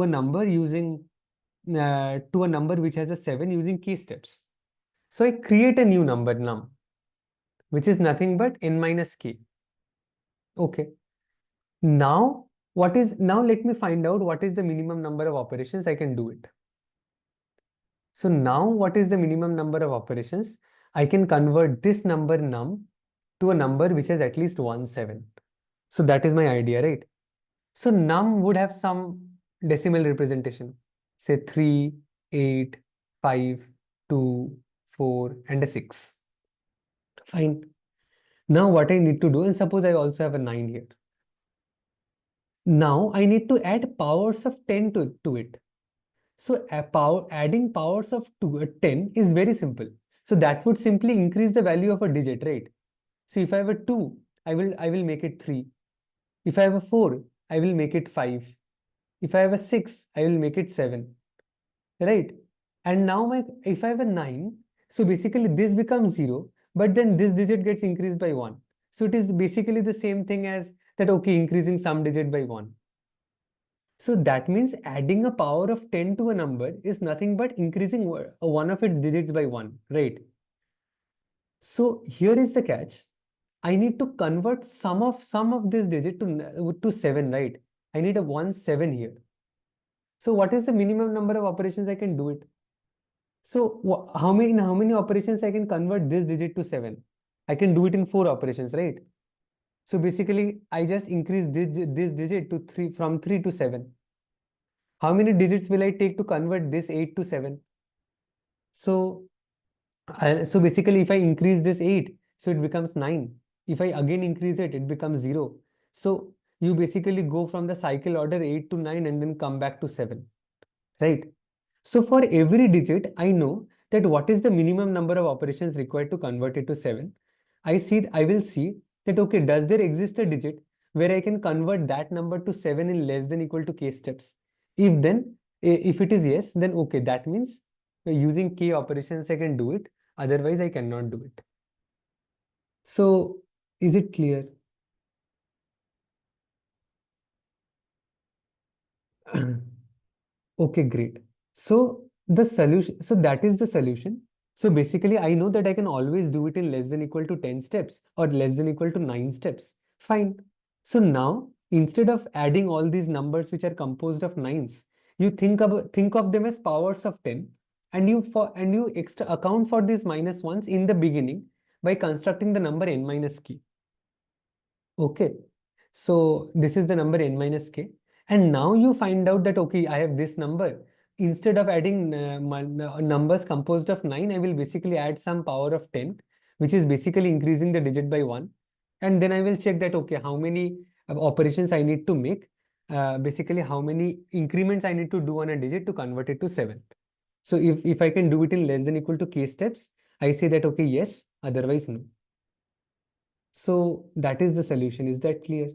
a number using to a number which has a 7 using k steps. So I create a new number num, which is nothing but n minus k. Okay. Now let me find out what is the minimum number of operations I can do it. So now what is the minimum number of operations? I can convert this number num to a number which has at least 1 7. So that is my idea, right? So num would have some decimal representation, say 3, 8, 5, 2, 4, and a 6. Fine. Now what I need to do, and suppose I also have a 9 here. Now I need to add powers of 10 to it. So adding powers of 10 is very simple. So that would simply increase the value of a digit, right? So if I have a 2, I will make it 3. If I have a 4, I will make it 5. If I have a 6, I will make it 7. Right? And now if I have a 9, so basically this becomes 0, but then this digit gets increased by 1. So it is basically the same thing as that, okay, increasing some digit by 1. So that means adding a power of 10 to a number is nothing but increasing one of its digits by 1, right? So here is the catch. I need to convert some of this digit to 7, right? I need a 1 7 here. So what is the minimum number of operations I can do it? So how many operations I can convert this digit to 7? I can do it in 4 operations, right? So basically, I just increase this digit to 3, from 3 to 7. How many digits will I take to convert this 8 to 7? So, so basically, if I increase this 8, so it becomes 9. If I again increase it, it becomes 0. So you basically go from the cycle order 8 to 9 and then come back to 7, right? So for every digit, I know that what is the minimum number of operations required to convert it to 7. I will see that, okay, does there exist a digit where I can convert that number to 7 in less than equal to k steps? If it is yes, then okay, that means using k operations I can do it. Otherwise, I cannot do it. So is it clear? Okay, great. So that is the solution. So basically, I know that I can always do it in less than equal to 10 steps or less than equal to 9 steps. Fine. So now, instead of adding all these numbers which are composed of nines, you think of them as powers of 10, and you extra account for these minus ones in the beginning by constructing the number n minus k. Okay. So this is the number n minus k. And now you find out that, okay, I have this number. Instead of adding numbers composed of 9, I will basically add some power of 10, which is basically increasing the digit by 1. And then I will check that, okay, how many operations I need to make. Basically, how many increments I need to do on a digit to convert it to 7. So if I can do it in less than equal to k steps, I say that, okay, yes, otherwise no. So that is the solution. Is that clear?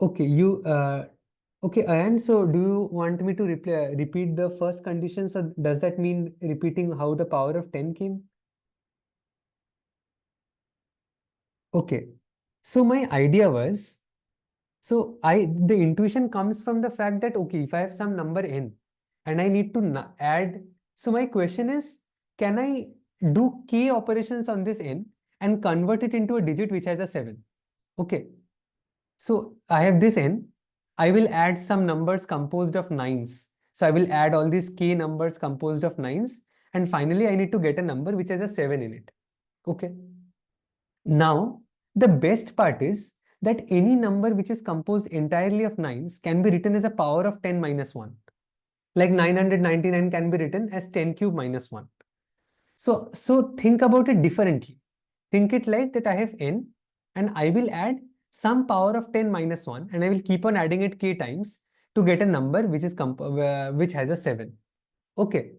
Okay, okay, and so do you want me to repeat the first condition? So does that mean repeating how the power of 10 came? Okay, so my idea was, the intuition comes from the fact that, okay, if I have some number n and I need to add, so my question is, can I do k operations on this n and convert it into a digit which has a 7? Okay. So I have this n. I will add some numbers composed of nines. So I will add all these k numbers composed of nines. And finally, I need to get a number which has a 7 in it. Okay. Now, the best part is that any number which is composed entirely of nines can be written as a power of 10 minus 1. Like 999 can be written as 10 cube minus 1. So think about it differently. Think it like that I have n and I will add some power of 10 minus 1 and I will keep on adding it k times to get a number which has a 7. Okay.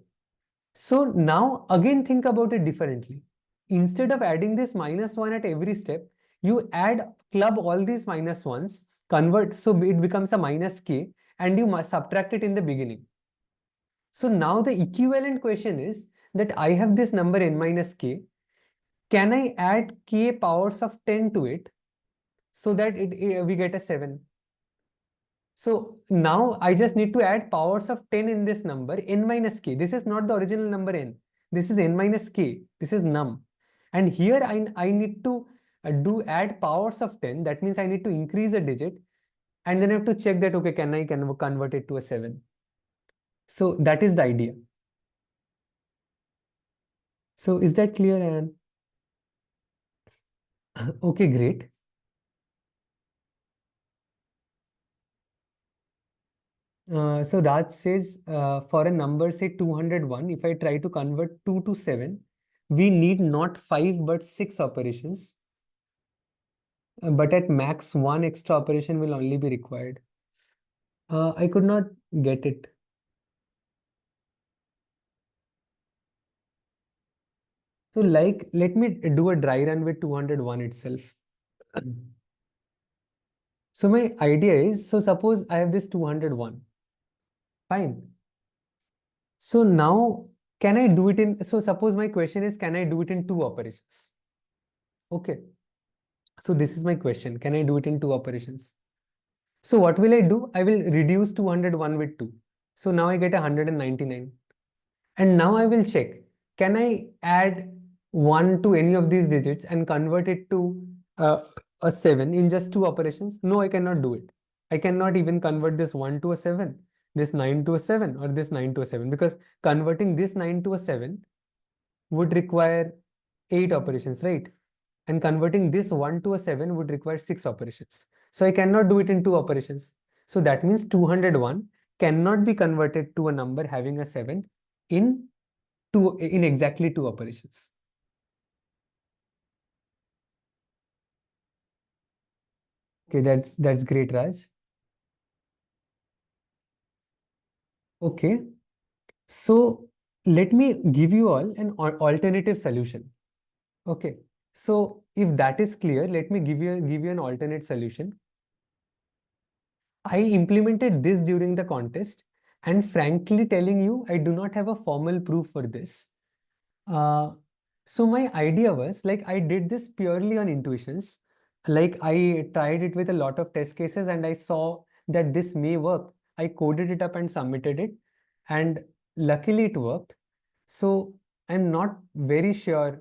So now again think about it differently. Instead of adding this minus 1 at every step, you club all these minus 1s, convert, so it becomes a minus k, and you must subtract it in the beginning. So now the equivalent question is that I have this number n minus k. Can I add k powers of 10 to it so that we get a 7? So now I just need to add powers of 10 in this number n minus k. This is not the original number n. This is n minus k. This is num. And here I need to add powers of 10. That means I need to increase a digit and then I have to check that, okay, can I convert it to a 7? So that is the idea. So is that clear, Anne? Okay, great. So Raj says for a number say 201, if I try to convert 2 to 7, we need not 5 but 6 operations. but at max one extra operation will only be required. I could not get it. So like, let me do a dry run with 201 itself. So my idea is, so suppose I have this 201. Fine. So now, can I do it in, so suppose my question is, can I do it in two operations? Okay. So this is my question. Can I do it in two operations? So what will I do? I will reduce 201 with 2. So now I get 199. And now I will check. Can I add 1 to any of these digits and convert it to a 7 in just two operations? No, I cannot do it. I cannot even convert this 1 to a 7, this 9 to a 7, or this 9 to a 7, because converting this 9 to a 7 would require 8 operations, right? And converting this 1 to a 7 would require 6 operations. So I cannot do it in two operations. So that means 201 cannot be converted to a number having a 7 in in exactly two operations. Okay, that's great, Raj. Okay, so let me give you all an alternative solution. Okay, so if that is clear, let me give you an alternate solution. I implemented this during the contest, and frankly telling you, I do not have a formal proof for this. Uh, so my idea was like I did this purely on intuitions. Like I tried it with a lot of test cases and I saw that this may work. I coded it up and submitted it, and luckily it worked. So I'm not very sure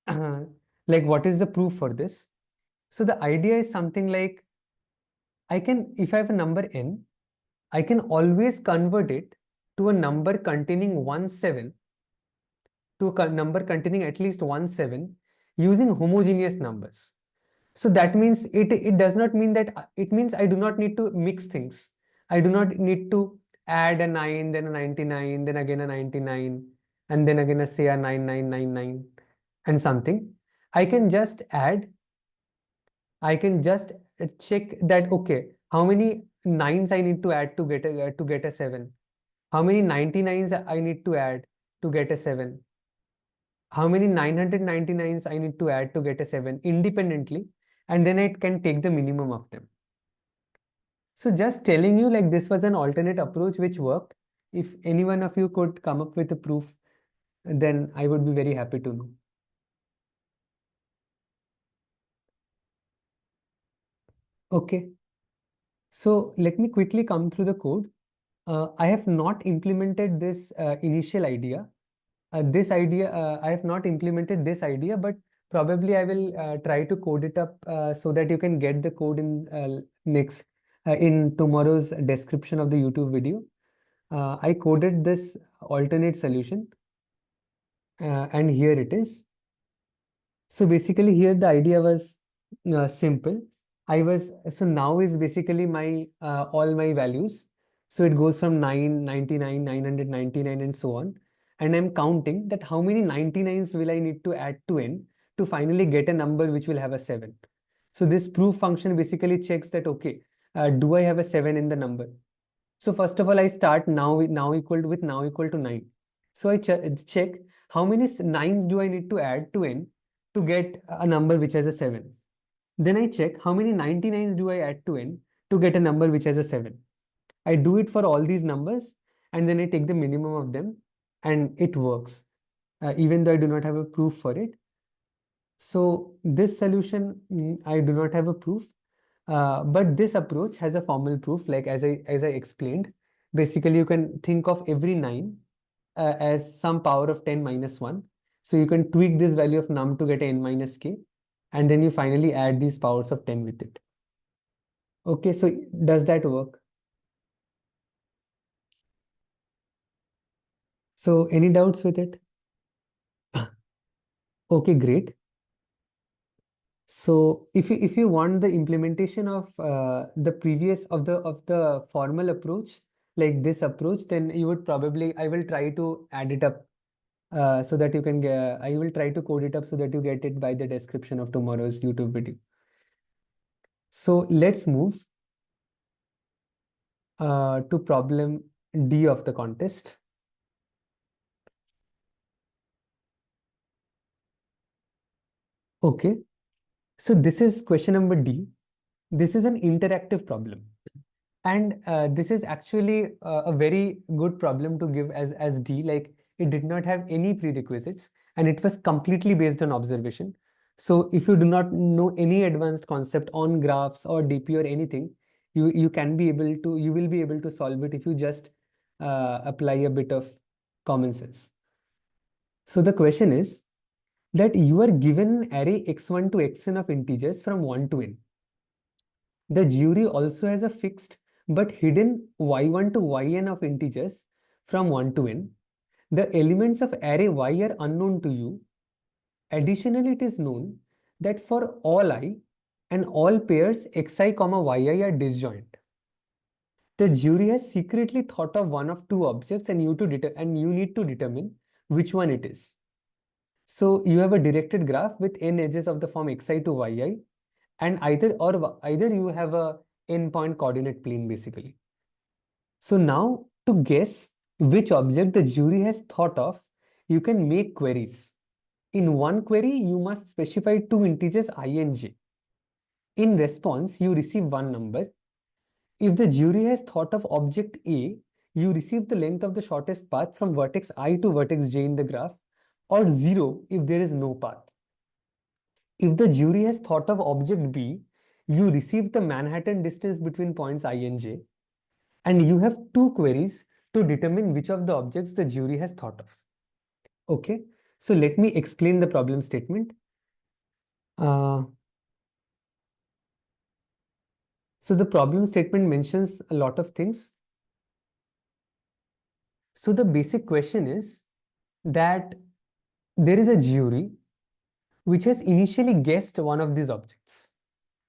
like what is the proof for this. So the idea is something like I can, if I have a number n, I can always convert it to a number containing 1 7, to a number containing at least 1 7 using homogeneous numbers. So that means it does not mean that it means I do not need to mix things. I do not need to add a 9, then a 99, then again a 99, and then again a say a 9999 and something. I can just add, I can just check that okay, how many nines I need to add to get a 7? How many 99s I need to add to get a 7? How many 999s I need to add to get a 7 independently, and then it can take the minimum of them. So just telling you like this was an alternate approach which worked. If any one of you could come up with a proof, then I would be very happy to know. Okay, so let me quickly come through the code. I have not implemented this initial idea. I have not implemented this idea, but probably I will try to code it up so that you can get the code in tomorrow's description of the YouTube video. I coded this alternate solution, and here it is. So basically here the idea was simple. So now is basically my all my values. So it goes from 999, 999 and so on. And I'm counting that how many 99s will I need to add to n to finally get a number which will have a 7. So this proof function basically checks that, okay, do I have a 7 in the number? So first of all, I start now equal to 9. So I check how many nines do I need to add to n to get a number which has a 7. Then I check how many 99s do I add to n to get a number which has a 7. I do it for all these numbers, and then I take the minimum of them, and it works. Even though I do not have a proof for it. So this solution, I do not have a proof. But this approach has a formal proof, like as I explained. Basically, you can think of every 9 as some power of 10 minus 1. So you can tweak this value of num to get n minus k, and then you finally add these powers of 10 with it. Okay, so does that work? So any doubts with it? Okay, great. So if you want the implementation of the previous of the formal approach, like this approach, then you would probably, I will try to add it up so that you can get, I will try to code it up so that you get it by the description of tomorrow's YouTube video. So let's move to problem D of the contest. Okay, so this is question number D. This is an interactive problem. And this is actually a very good problem to give as D. Like, it did not have any prerequisites and it was completely based on observation. So if you do not know any advanced concept on graphs or DP or anything, you will be able to solve it if you just apply a bit of common sense. So the question is that you are given an array x1 to xn of integers from 1 to n. The jury also has a fixed but hidden y1 to yn of integers from 1 to n. The elements of array y are unknown to you. Additionally, it is known that for all I and all pairs xi, yi are disjoint. The jury has secretly thought of one of two objects and you need to determine which one it is. So you have a directed graph with n edges of the form xi to yi, and either you have a n-point coordinate plane basically. So now to guess which object the jury has thought of, you can make queries. In one query, you must specify two integers I and j. In response, you receive one number. If the jury has thought of object A, you receive the length of the shortest path from vertex I to vertex j in the graph, or 0 if there is no path. If the jury has thought of object B, you receive the Manhattan distance between points I and j, and you have two queries to determine which of the objects the jury has thought of. Okay, so let me explain the problem statement. So the problem statement mentions a lot of things. So the basic question is that there is a jury which has initially guessed one of these objects.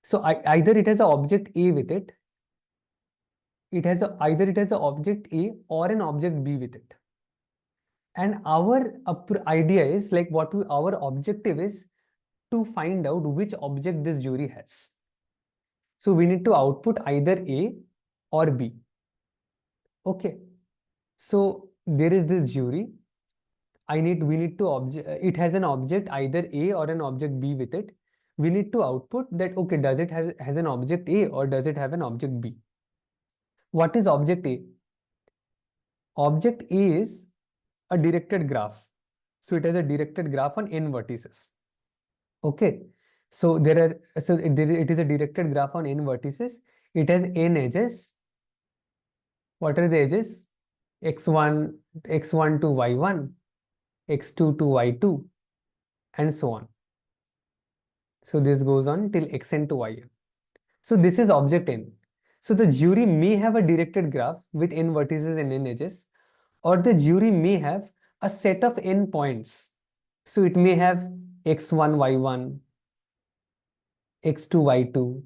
So either it has an object A with it, either it has an object A or an object B with it. And our idea is like our objective is to find out which object this jury has. So we need to output either A or B. Okay. So there is this jury. We need to it has an object either A or an object B with it. We need to output that, okay, does it has an object A or does it have an object B? What is object A? Object A is a directed graph. So it has a directed graph on n vertices. Okay. So it is a directed graph on n vertices. It has n edges. What are the edges? x1 to y1, x2 to y2, and so on. So this goes on till xn to yn. So this is object n. So the jury may have a directed graph with n vertices and n edges, or the jury may have a set of n points. So it may have x1, y1, x2, y2,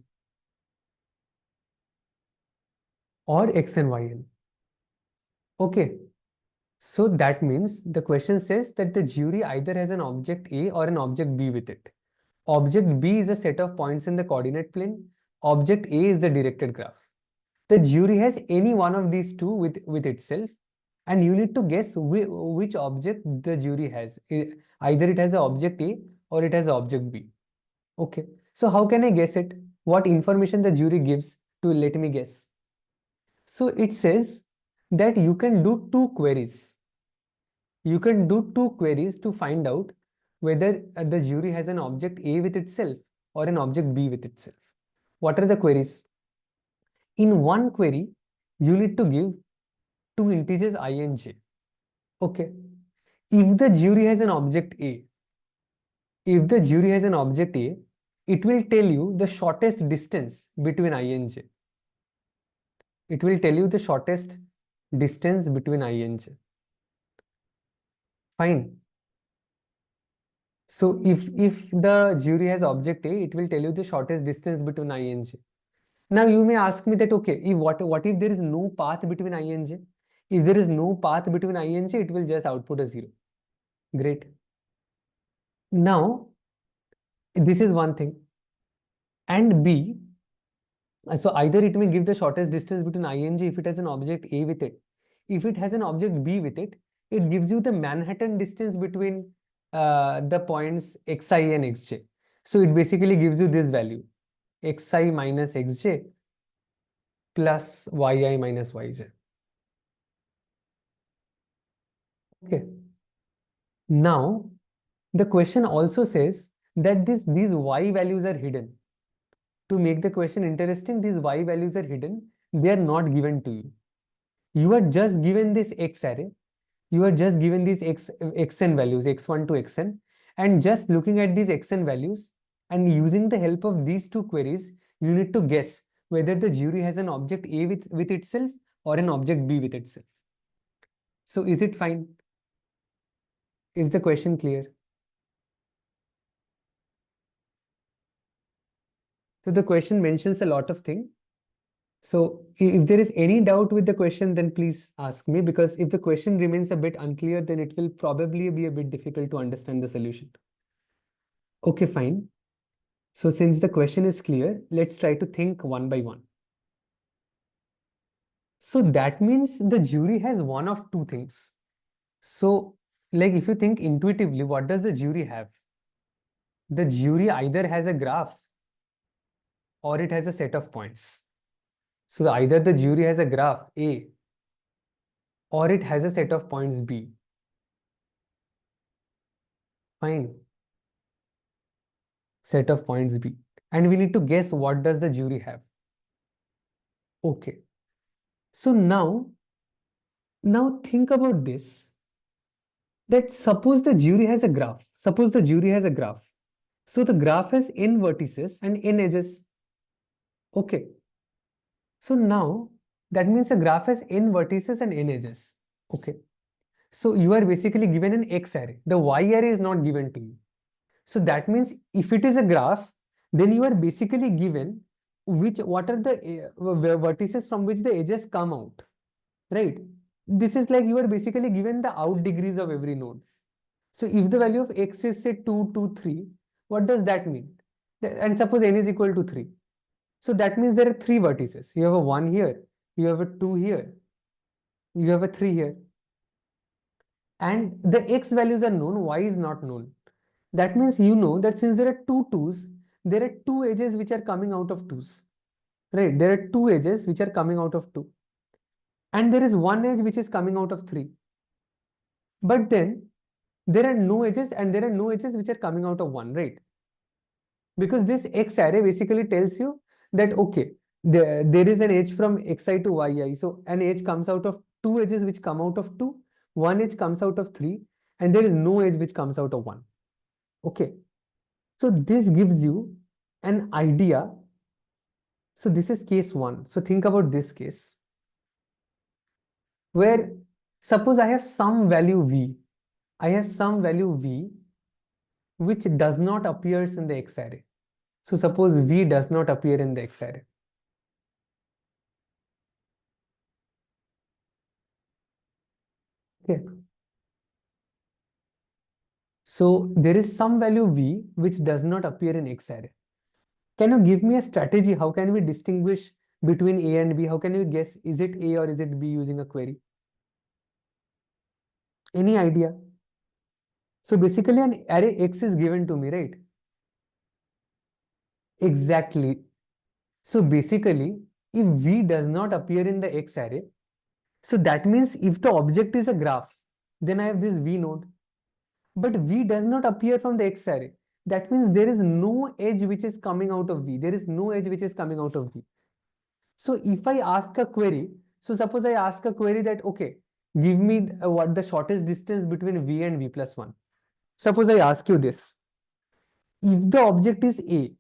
or xn, yn. Okay. So that means the question says that the jury either has an object A or an object B with it. Object B is a set of points in the coordinate plane. Object A is the directed graph. The jury has any one of these two with itself, and you need to guess which object the jury has. Either it has the object A or it has the object B. Okay. So how can I guess it? What information the jury gives to let me guess? So it says that you can do two queries. You can do two queries to find out whether the jury has an object A with itself or an object B with itself. What are the queries? In one query, you need to give two integers I and j. Okay. If the jury has an object A, it will tell you the shortest distance between I and j. It will tell you the shortest distance between I and j. Fine. So if the jury has object A, it will tell you the shortest distance between I and j. Now you may ask me that, okay, what if there is no path between I and j? If there is no path between I and j, it will just output a 0. Great. Now, this is one thing. And B, So either it may give the shortest distance between ing if it has an object A with it. If it has an object B with it, it gives you the Manhattan distance between the points xi and xj. So it basically gives you this value, xi minus xj plus yi minus yj. Okay. Now, the question also says that these y values are hidden. To make the question interesting, these y values are hidden. They are not given to you. You are just given this x array. You are just given these xn values, x1 to xn, and just looking at these xn values and using the help of these two queries, you need to guess whether the jury has an object A with itself or an object B with itself. So is it fine? Is the question clear? So the question mentions a lot of things. So if there is any doubt with the question, then please ask me, because if the question remains a bit unclear, then it will probably be a bit difficult to understand the solution. Okay, fine. So since the question is clear, let's try to think one by one. So that means the jury has one of two things. So like if you think intuitively, what does the jury have? The jury either has a graph or it has a set of points. So either the jury has a graph A or it has a set of points B. Fine. Set of points B. And we need to guess what does the jury have. Okay. So now think about this. That suppose the jury has a graph. Suppose the jury has a graph. So the graph has n vertices and n edges. Okay. So now that means the graph has n vertices and n edges. Okay. So you are basically given an x array. The y array is not given to you. So that means if it is a graph, then you are basically given what are the vertices from which the edges come out, right? This is like you are basically given the out degrees of every node. So if the value of x is say 2, 2, 3, what does that mean? And suppose n is equal to 3. So that means there are 3 vertices. You have a 1 here, you have a 2 here, you have a 3 here. And the x values are known, y is not known. That means you know that since there are two 2's, there are 2 edges which are coming out of 2's. Right? There are 2 edges which are coming out of 2. And there is 1 edge which is coming out of 3. But then there are no edges and there are no edges which are coming out of 1, right? Because this x array basically tells you that, okay, there is an edge from xi to yi. So an edge comes out of 2 edges which come out of 2, 1 edge comes out of 3, and there is no edge which comes out of 1. Okay. So this gives you an idea. So this is case 1. So think about this case where suppose I have some value v. I have some value v which does not appears in the x array. So suppose v does not appear in the x array. Okay. So there is some value v which does not appear in x array. Can you give me a strategy? How can we distinguish between a and b? How can you guess is it a or is it b using a query? Any idea? So basically an array x is given to me, right? Exactly. So basically, if v does not appear in the x array, so that means if the object is a graph, then I have this v node. But v does not appear from the x array. That means there is no edge which is coming out of v. There is no edge which is coming out of v. So if I ask a query, so suppose I ask a query that, okay, give me what the shortest distance between v and v plus 1. Suppose I ask you this. If the object is a,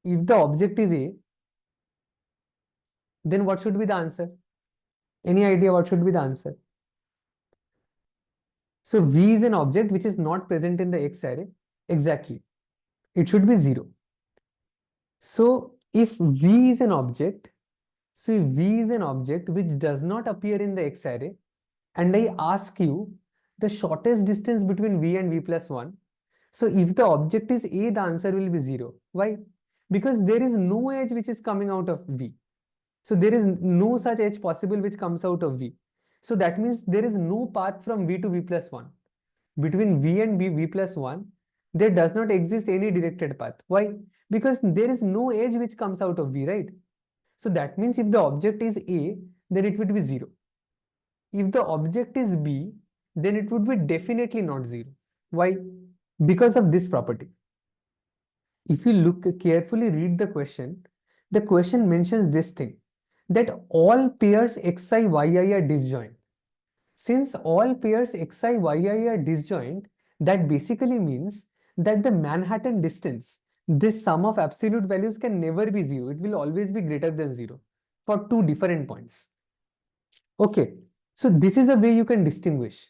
if the object is a, then what should be the answer? Any idea what should be the answer? So v is an object which is not present in the x array. Exactly. It should be 0. So if v is an object, so if v is an object which does not appear in the x array, and I ask you the shortest distance between v and v plus 1. So if the object is a, the answer will be 0. Why? Because there is no edge which is coming out of V. So there is no such edge possible which comes out of V. So that means there is no path from V to V plus 1. Between V and V plus 1, there does not exist any directed path. Why? Because there is no edge which comes out of V, right? So that means if the object is A, then it would be 0. If the object is B, then it would be definitely not 0. Why? Because of this property. If you look carefully, read the question mentions this thing, that all pairs xi yi are disjoint. Since all pairs xi yi are disjoint, that basically means that the Manhattan distance, this sum of absolute values, can never be 0. It will always be greater than 0 for two different points. Okay, so this is a way you can distinguish.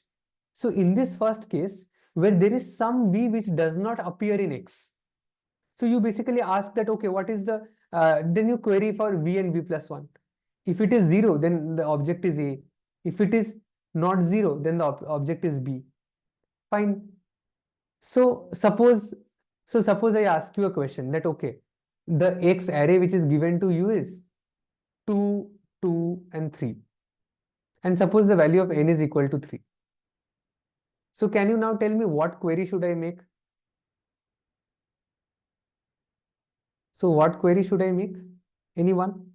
So in this first case, where there is some v which does not appear in x, so you basically ask that, okay, what is the, then you query for v and v plus 1. If it is 0, then the object is A. If it is not 0, then the object is B. Fine. So suppose I ask you a question that, okay, the X array which is given to you is 2, 2, and 3. And suppose the value of n is equal to 3. So can you now tell me what query should I make? So what query should I make? Anyone?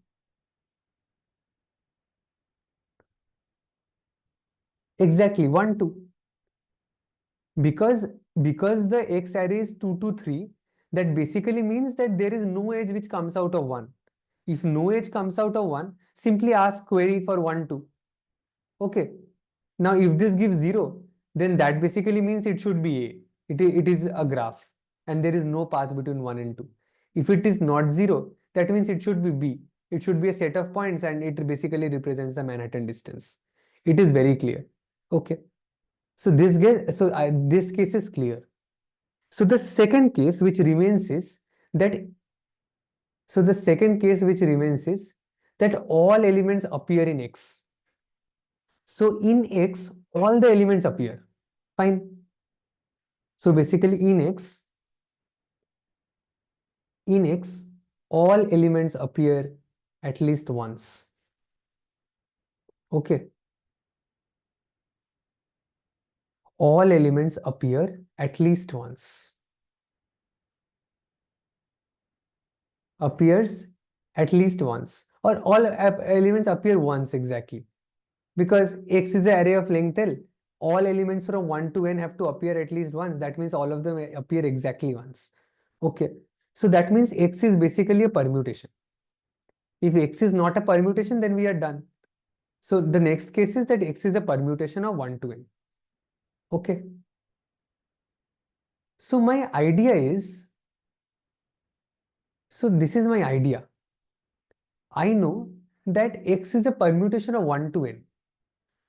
Exactly, 1, 2. Because the X array is 2 to 3, that basically means that there is no edge which comes out of 1. If no edge comes out of 1, simply ask query for 1, 2. Okay. Now, if this gives 0, then that basically means it should be A. It is a graph and there is no path between 1 and 2. If it is not 0, that means it should be B. It should be a set of points and it basically represents the Manhattan distance. It is very clear. Okay. So this case is clear. So the second case which remains is that all elements appear in X. So in X, all the elements appear. Fine. So basically in X, all elements appear at least once. Okay. All elements appear at least once. Appears at least once. Or all elements appear once exactly. Because X is an array of length L. All elements from 1 to n have to appear at least once. That means all of them appear exactly once. Okay. So that means X is basically a permutation. If X is not a permutation, then we are done. So the next case is that X is a permutation of 1 to n. Okay. So my idea is, so this is my idea. I know that X is a permutation of 1 to n.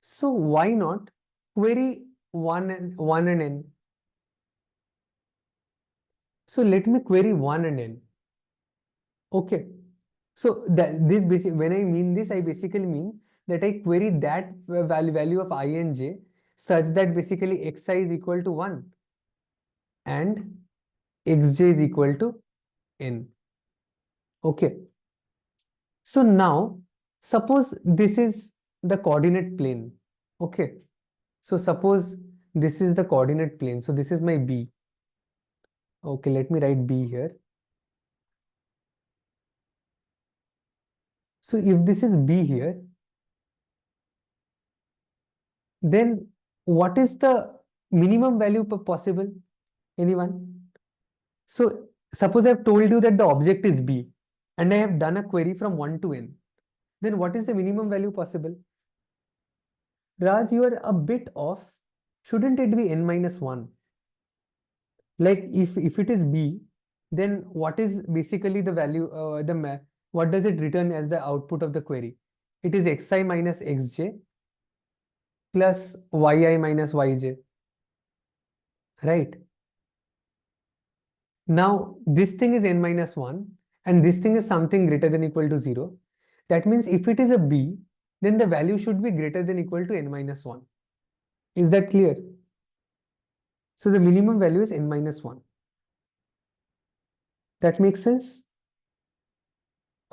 So why not query 1 and n? So let me query 1 and n. Okay. So this basic, when I mean this, I basically mean that I query that value of I and j such that basically xi is equal to 1 and xj is equal to n. Okay. So now suppose this is the coordinate plane. Okay. So suppose this is the coordinate plane. So this is my B. Okay, let me write B here. So if this is B here, then what is the minimum value possible? Anyone? So suppose I've told you that the object is B and I have done a query from 1 to n. Then what is the minimum value possible? Raj, you are a bit off. Shouldn't it be n minus 1? Like if it is B, then what is basically the value, what does it return as the output of the query? It is xi minus xj plus yi minus yj, right? Now this thing is n minus 1 and this thing is something greater than equal to 0. That means if it is a B, then the value should be greater than equal to n minus 1. Is that clear? So the minimum value is n minus 1. That makes sense?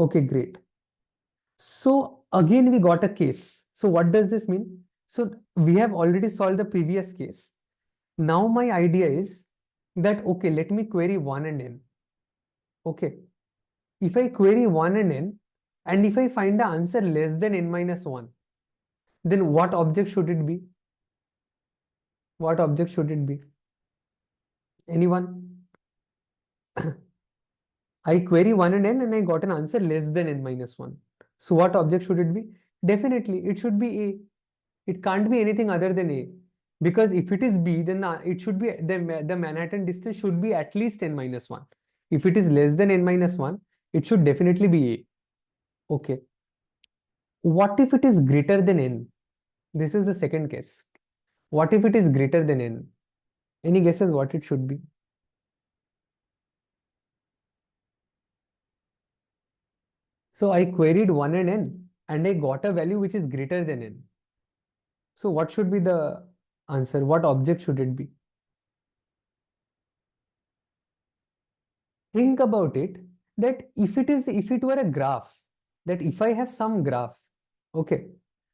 Okay, great. So again, we got a case. So what does this mean? So we have already solved the previous case. Now my idea is that, okay, let me query 1 and n. Okay. If I query 1 and n, and if I find the answer less than n minus 1, then what object should it be? What object should it be? Anyone? I query 1 and n and I got an answer less than n minus 1. So what object should it be? Definitely, it should be A. It can't be anything other than A. Because if it is B, then it should be the Manhattan distance should be at least n minus 1. If it is less than n minus 1, it should definitely be A. Okay. What if it is greater than n? This is the second case. What if it is greater than n? Any guesses what it should be? So I queried 1 and n and I got a value which is greater than n. So what should be the answer? What object should it be? Think about it, that if it were a graph, that if I have some graph, okay,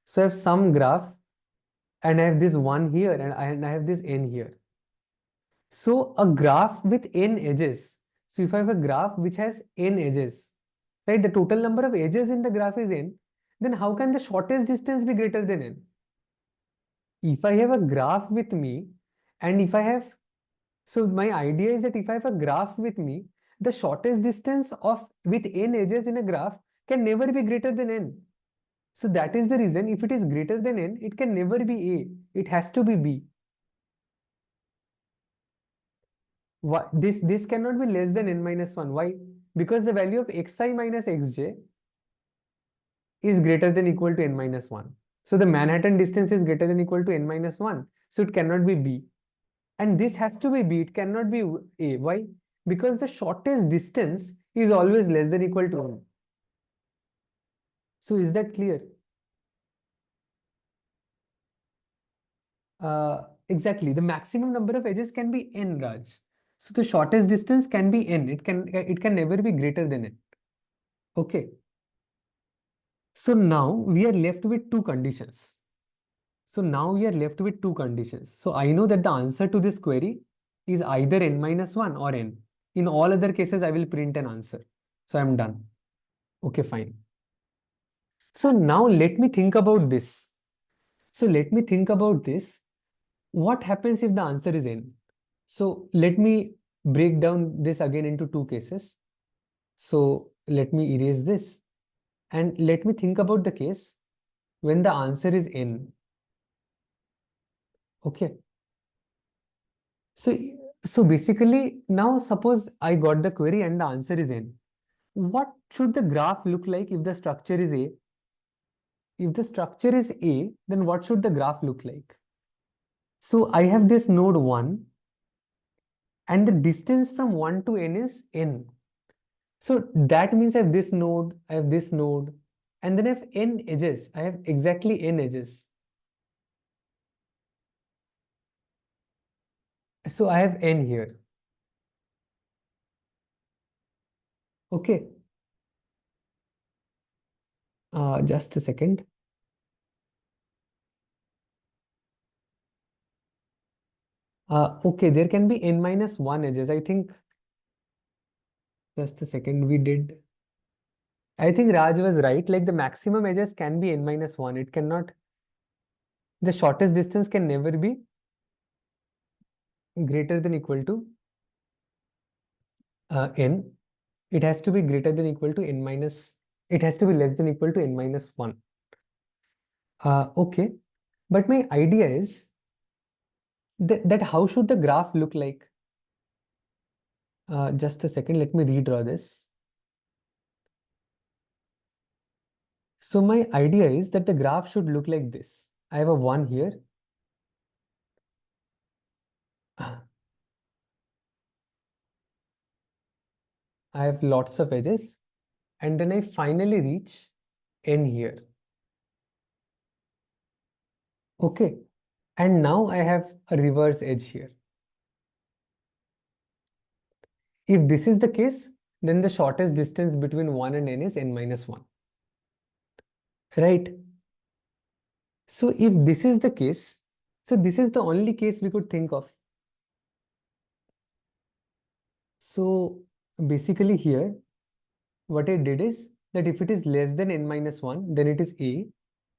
so I have some graph and I have this 1 here and I have this n here. So a graph with n edges. So if I have a graph which has n edges, right, the total number of edges in the graph is n, then how can the shortest distance be greater than n? If I have a graph with me, and if I have, so my idea is that if I have a graph with me, the shortest distance of with n edges in a graph can never be greater than n. So that is the reason if it is greater than n, it can never be A. It has to be B. Why? This cannot be less than n minus 1. Why? Because the value of xi minus xj is greater than equal to n minus 1. So the Manhattan distance is greater than equal to n minus 1. So it cannot be B. And this has to be B. It cannot be A. Why? Because the shortest distance is always less than equal to n. So is that clear? Exactly. The maximum number of edges can be n, Raj. So the shortest distance can be n. It can never be greater than n. Okay. So now we are left with two conditions. So now we are left with two conditions. So I know that the answer to this query is either n minus 1 or n. In all other cases, I will print an answer. So I'm done. Okay, fine. So now let me think about this. So let me think about this. What happens if the answer is n? So let me break down this again into two cases. So let me erase this and let me think about the case when the answer is n. Okay. So, so basically now suppose I got the query and the answer is n. What should the graph look like if the structure is A? If the structure is A, then what should the graph look like? So I have this node 1 and the distance from 1 to n is n. So that means I have this node, I have this node, and then I have n edges. I have exactly n edges. So I have n here. Okay. Just a second. Okay, there can be n minus 1 edges. I think, just a second, we did. I think Raj was right. Like the maximum edges can be n minus 1. It cannot, the shortest distance can never be greater than equal to n. It has to be greater than equal to n minus, it has to be less than equal to n minus 1. Okay. But my idea is that how should the graph look like? Just a second, let me redraw this. So my idea is that the graph should look like this. I have a 1 here. I have lots of edges. And then I finally reach n here. Okay. And now I have a reverse edge here. If this is the case, then the shortest distance between 1 and n is n minus 1. Right? So if this is the case, so this is the only case we could think of. So basically here, what I did is that if it is less than n minus 1, then it is A.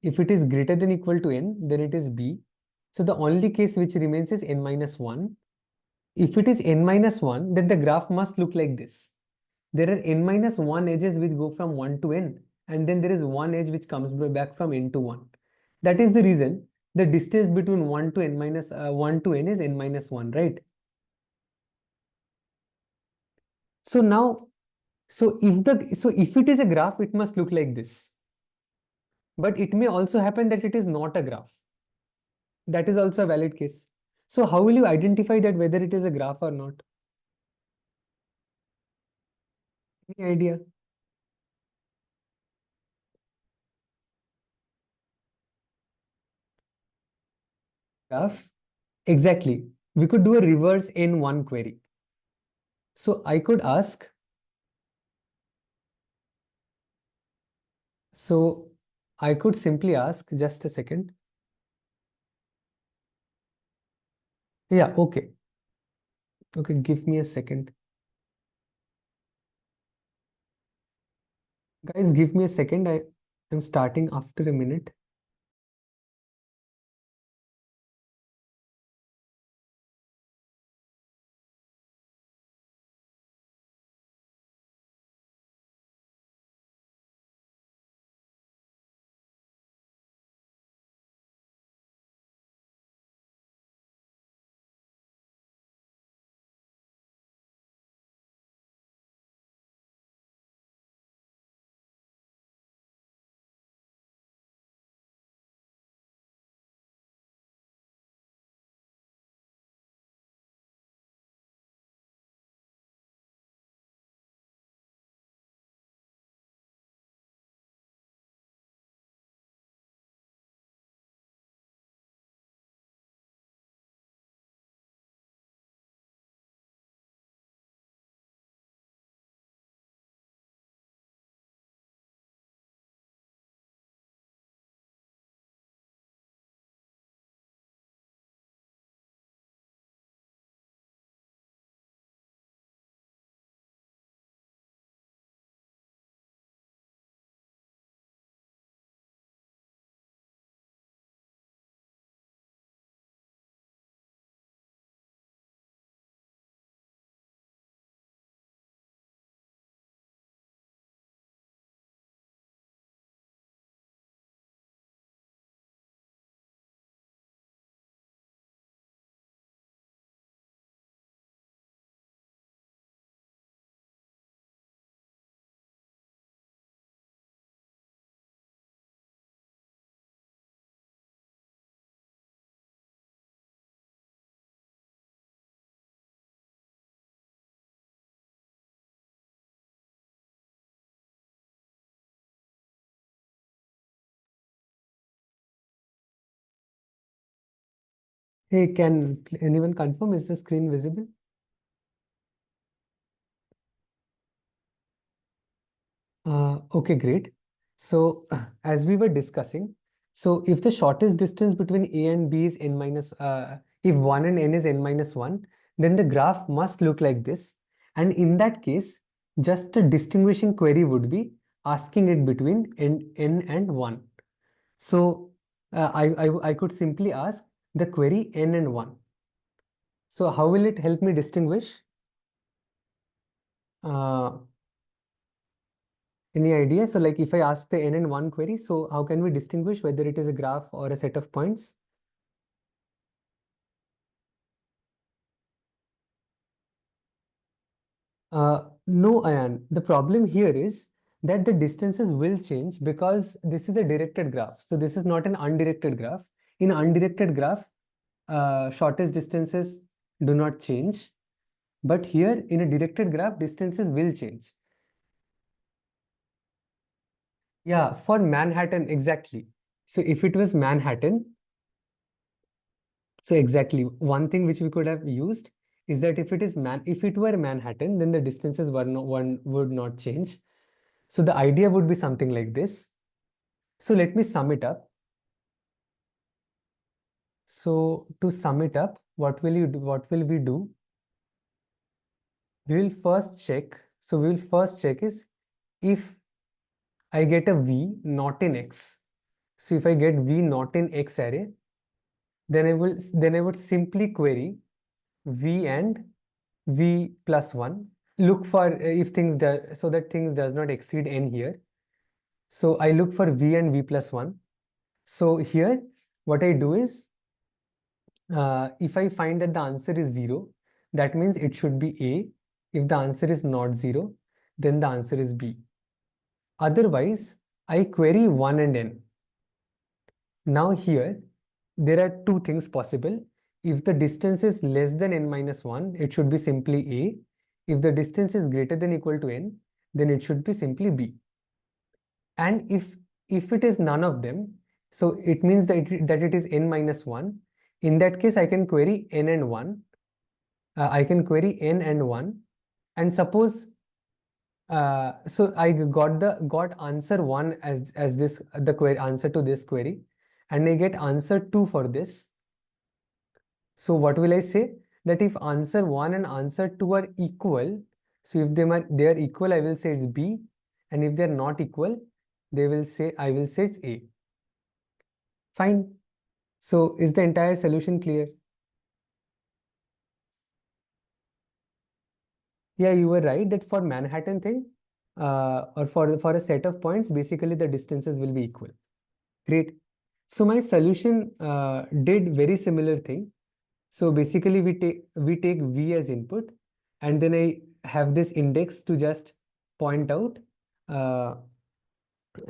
If it is greater than equal to n, then it is B. So the only case which remains is n minus 1. If it is n minus 1, then the graph must look like this. There are n minus 1 edges which go from 1 to n, and then there is one edge which comes back from n to 1. That is the reason the distance between 1 to n minus 1 to n is n minus 1, right? So now, so if it is a graph, it must look like this. But it may also happen that it is not a graph. That is also a valid case. So how will you identify that whether it is a graph or not? Any idea? Graph? Exactly. We could do a reverse n1 query. So I could ask, so I could simply ask, just a second. Yeah, okay. Okay, give me a second. Guys, give me a second. I am starting after a minute. Hey, can anyone confirm? Is the screen visible? Okay, great. So as we were discussing, so if the shortest distance between A and B is n minus, if 1 and n is n minus 1, then the graph must look like this. And in that case, just a distinguishing query would be asking it between n and 1. So I could simply ask the query n and 1. So how will it help me distinguish? Uh, Any idea? So like if I ask the n and 1 query, so how can we distinguish whether it is a graph or a set of points? No, Ayan. The problem here is that the distances will change because this is a directed graph. So this is not an undirected graph. In undirected graph, shortest distances do not change. But here in a directed graph, distances will change. Yeah, for Manhattan, exactly. So if it was Manhattan, so exactly one thing which we could have used is that if it were Manhattan, then the distances one would not change. So the idea would be something like this. So let me sum it up. So to sum it up, what will you do? What will we do? We will first check. So we will first check is if I get a V not in X. So if I get V not in X array, then I would simply query V and V plus 1. Look for if things do, so that things does not exceed n here. So I look for V and V plus 1. So here what I do is if I find that the answer is 0, that means it should be A. If the answer is not 0, then the answer is B. Otherwise, I query 1 and n. Now here, there are two things possible. If the distance is less than n minus 1, it should be simply A. If the distance is greater than equal to n, then it should be simply B. And if it is none of them, so it means that it is n minus 1. In that case, I can query n and 1. I can query n and 1. And suppose so I got answer 1 as this the query answer to this query, and I get answer 2 for this. So what will I say? That if answer 1 and answer 2 are equal, so if they are equal, I will say it's B, and if they're not equal, I will say it's A. Fine. So is the entire solution clear? Yeah, you were right that for Manhattan thing, or for a set of points, basically the distances will be equal. Great. So my solution did very similar thing. So basically we take V as input, and then I have this index to just point out uh,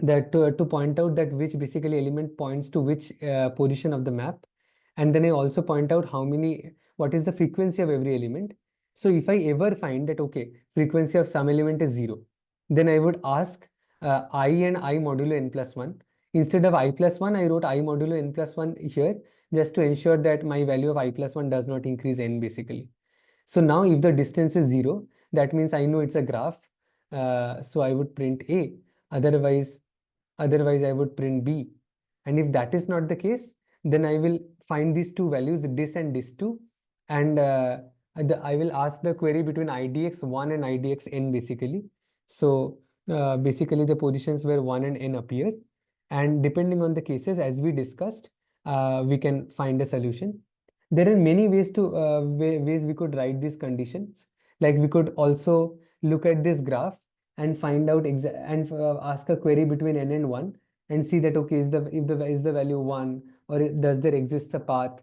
to point out that which basically element points to which position of the map, and then I also point out what is the frequency of every element. So if I ever find that okay, frequency of some element is 0, then I would ask I and I modulo n plus 1. Instead of I plus 1, I wrote I modulo n plus 1 here, just to ensure that my value of I plus 1 does not increase n basically. So now if the distance is 0, that means I know it's a graph. So I would print A. Otherwise, I would print B. And if that is not the case, then I will find these two values, dis and dis2, and I will ask the query between idx1 and idxn basically. So basically the positions where 1 and n appear, and depending on the cases as we discussed, we can find a solution. There are many ways we could write these conditions. Like we could also look at this graph and find out and ask a query between n and 1 and see that okay, is the value 1, or does there exist a path.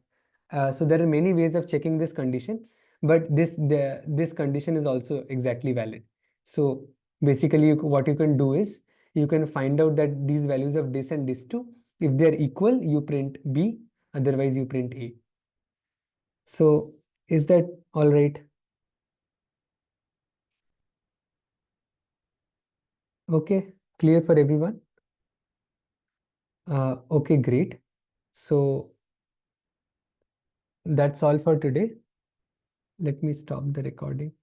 So there are many ways of checking this condition, but this condition is also exactly valid. So basically what you can do is you can find out that these values of dis and dis2, if they are equal, you print B, otherwise you print A. So is that all right? Okay, clear for everyone? Okay, great. So that's all for today. Let me stop the recording.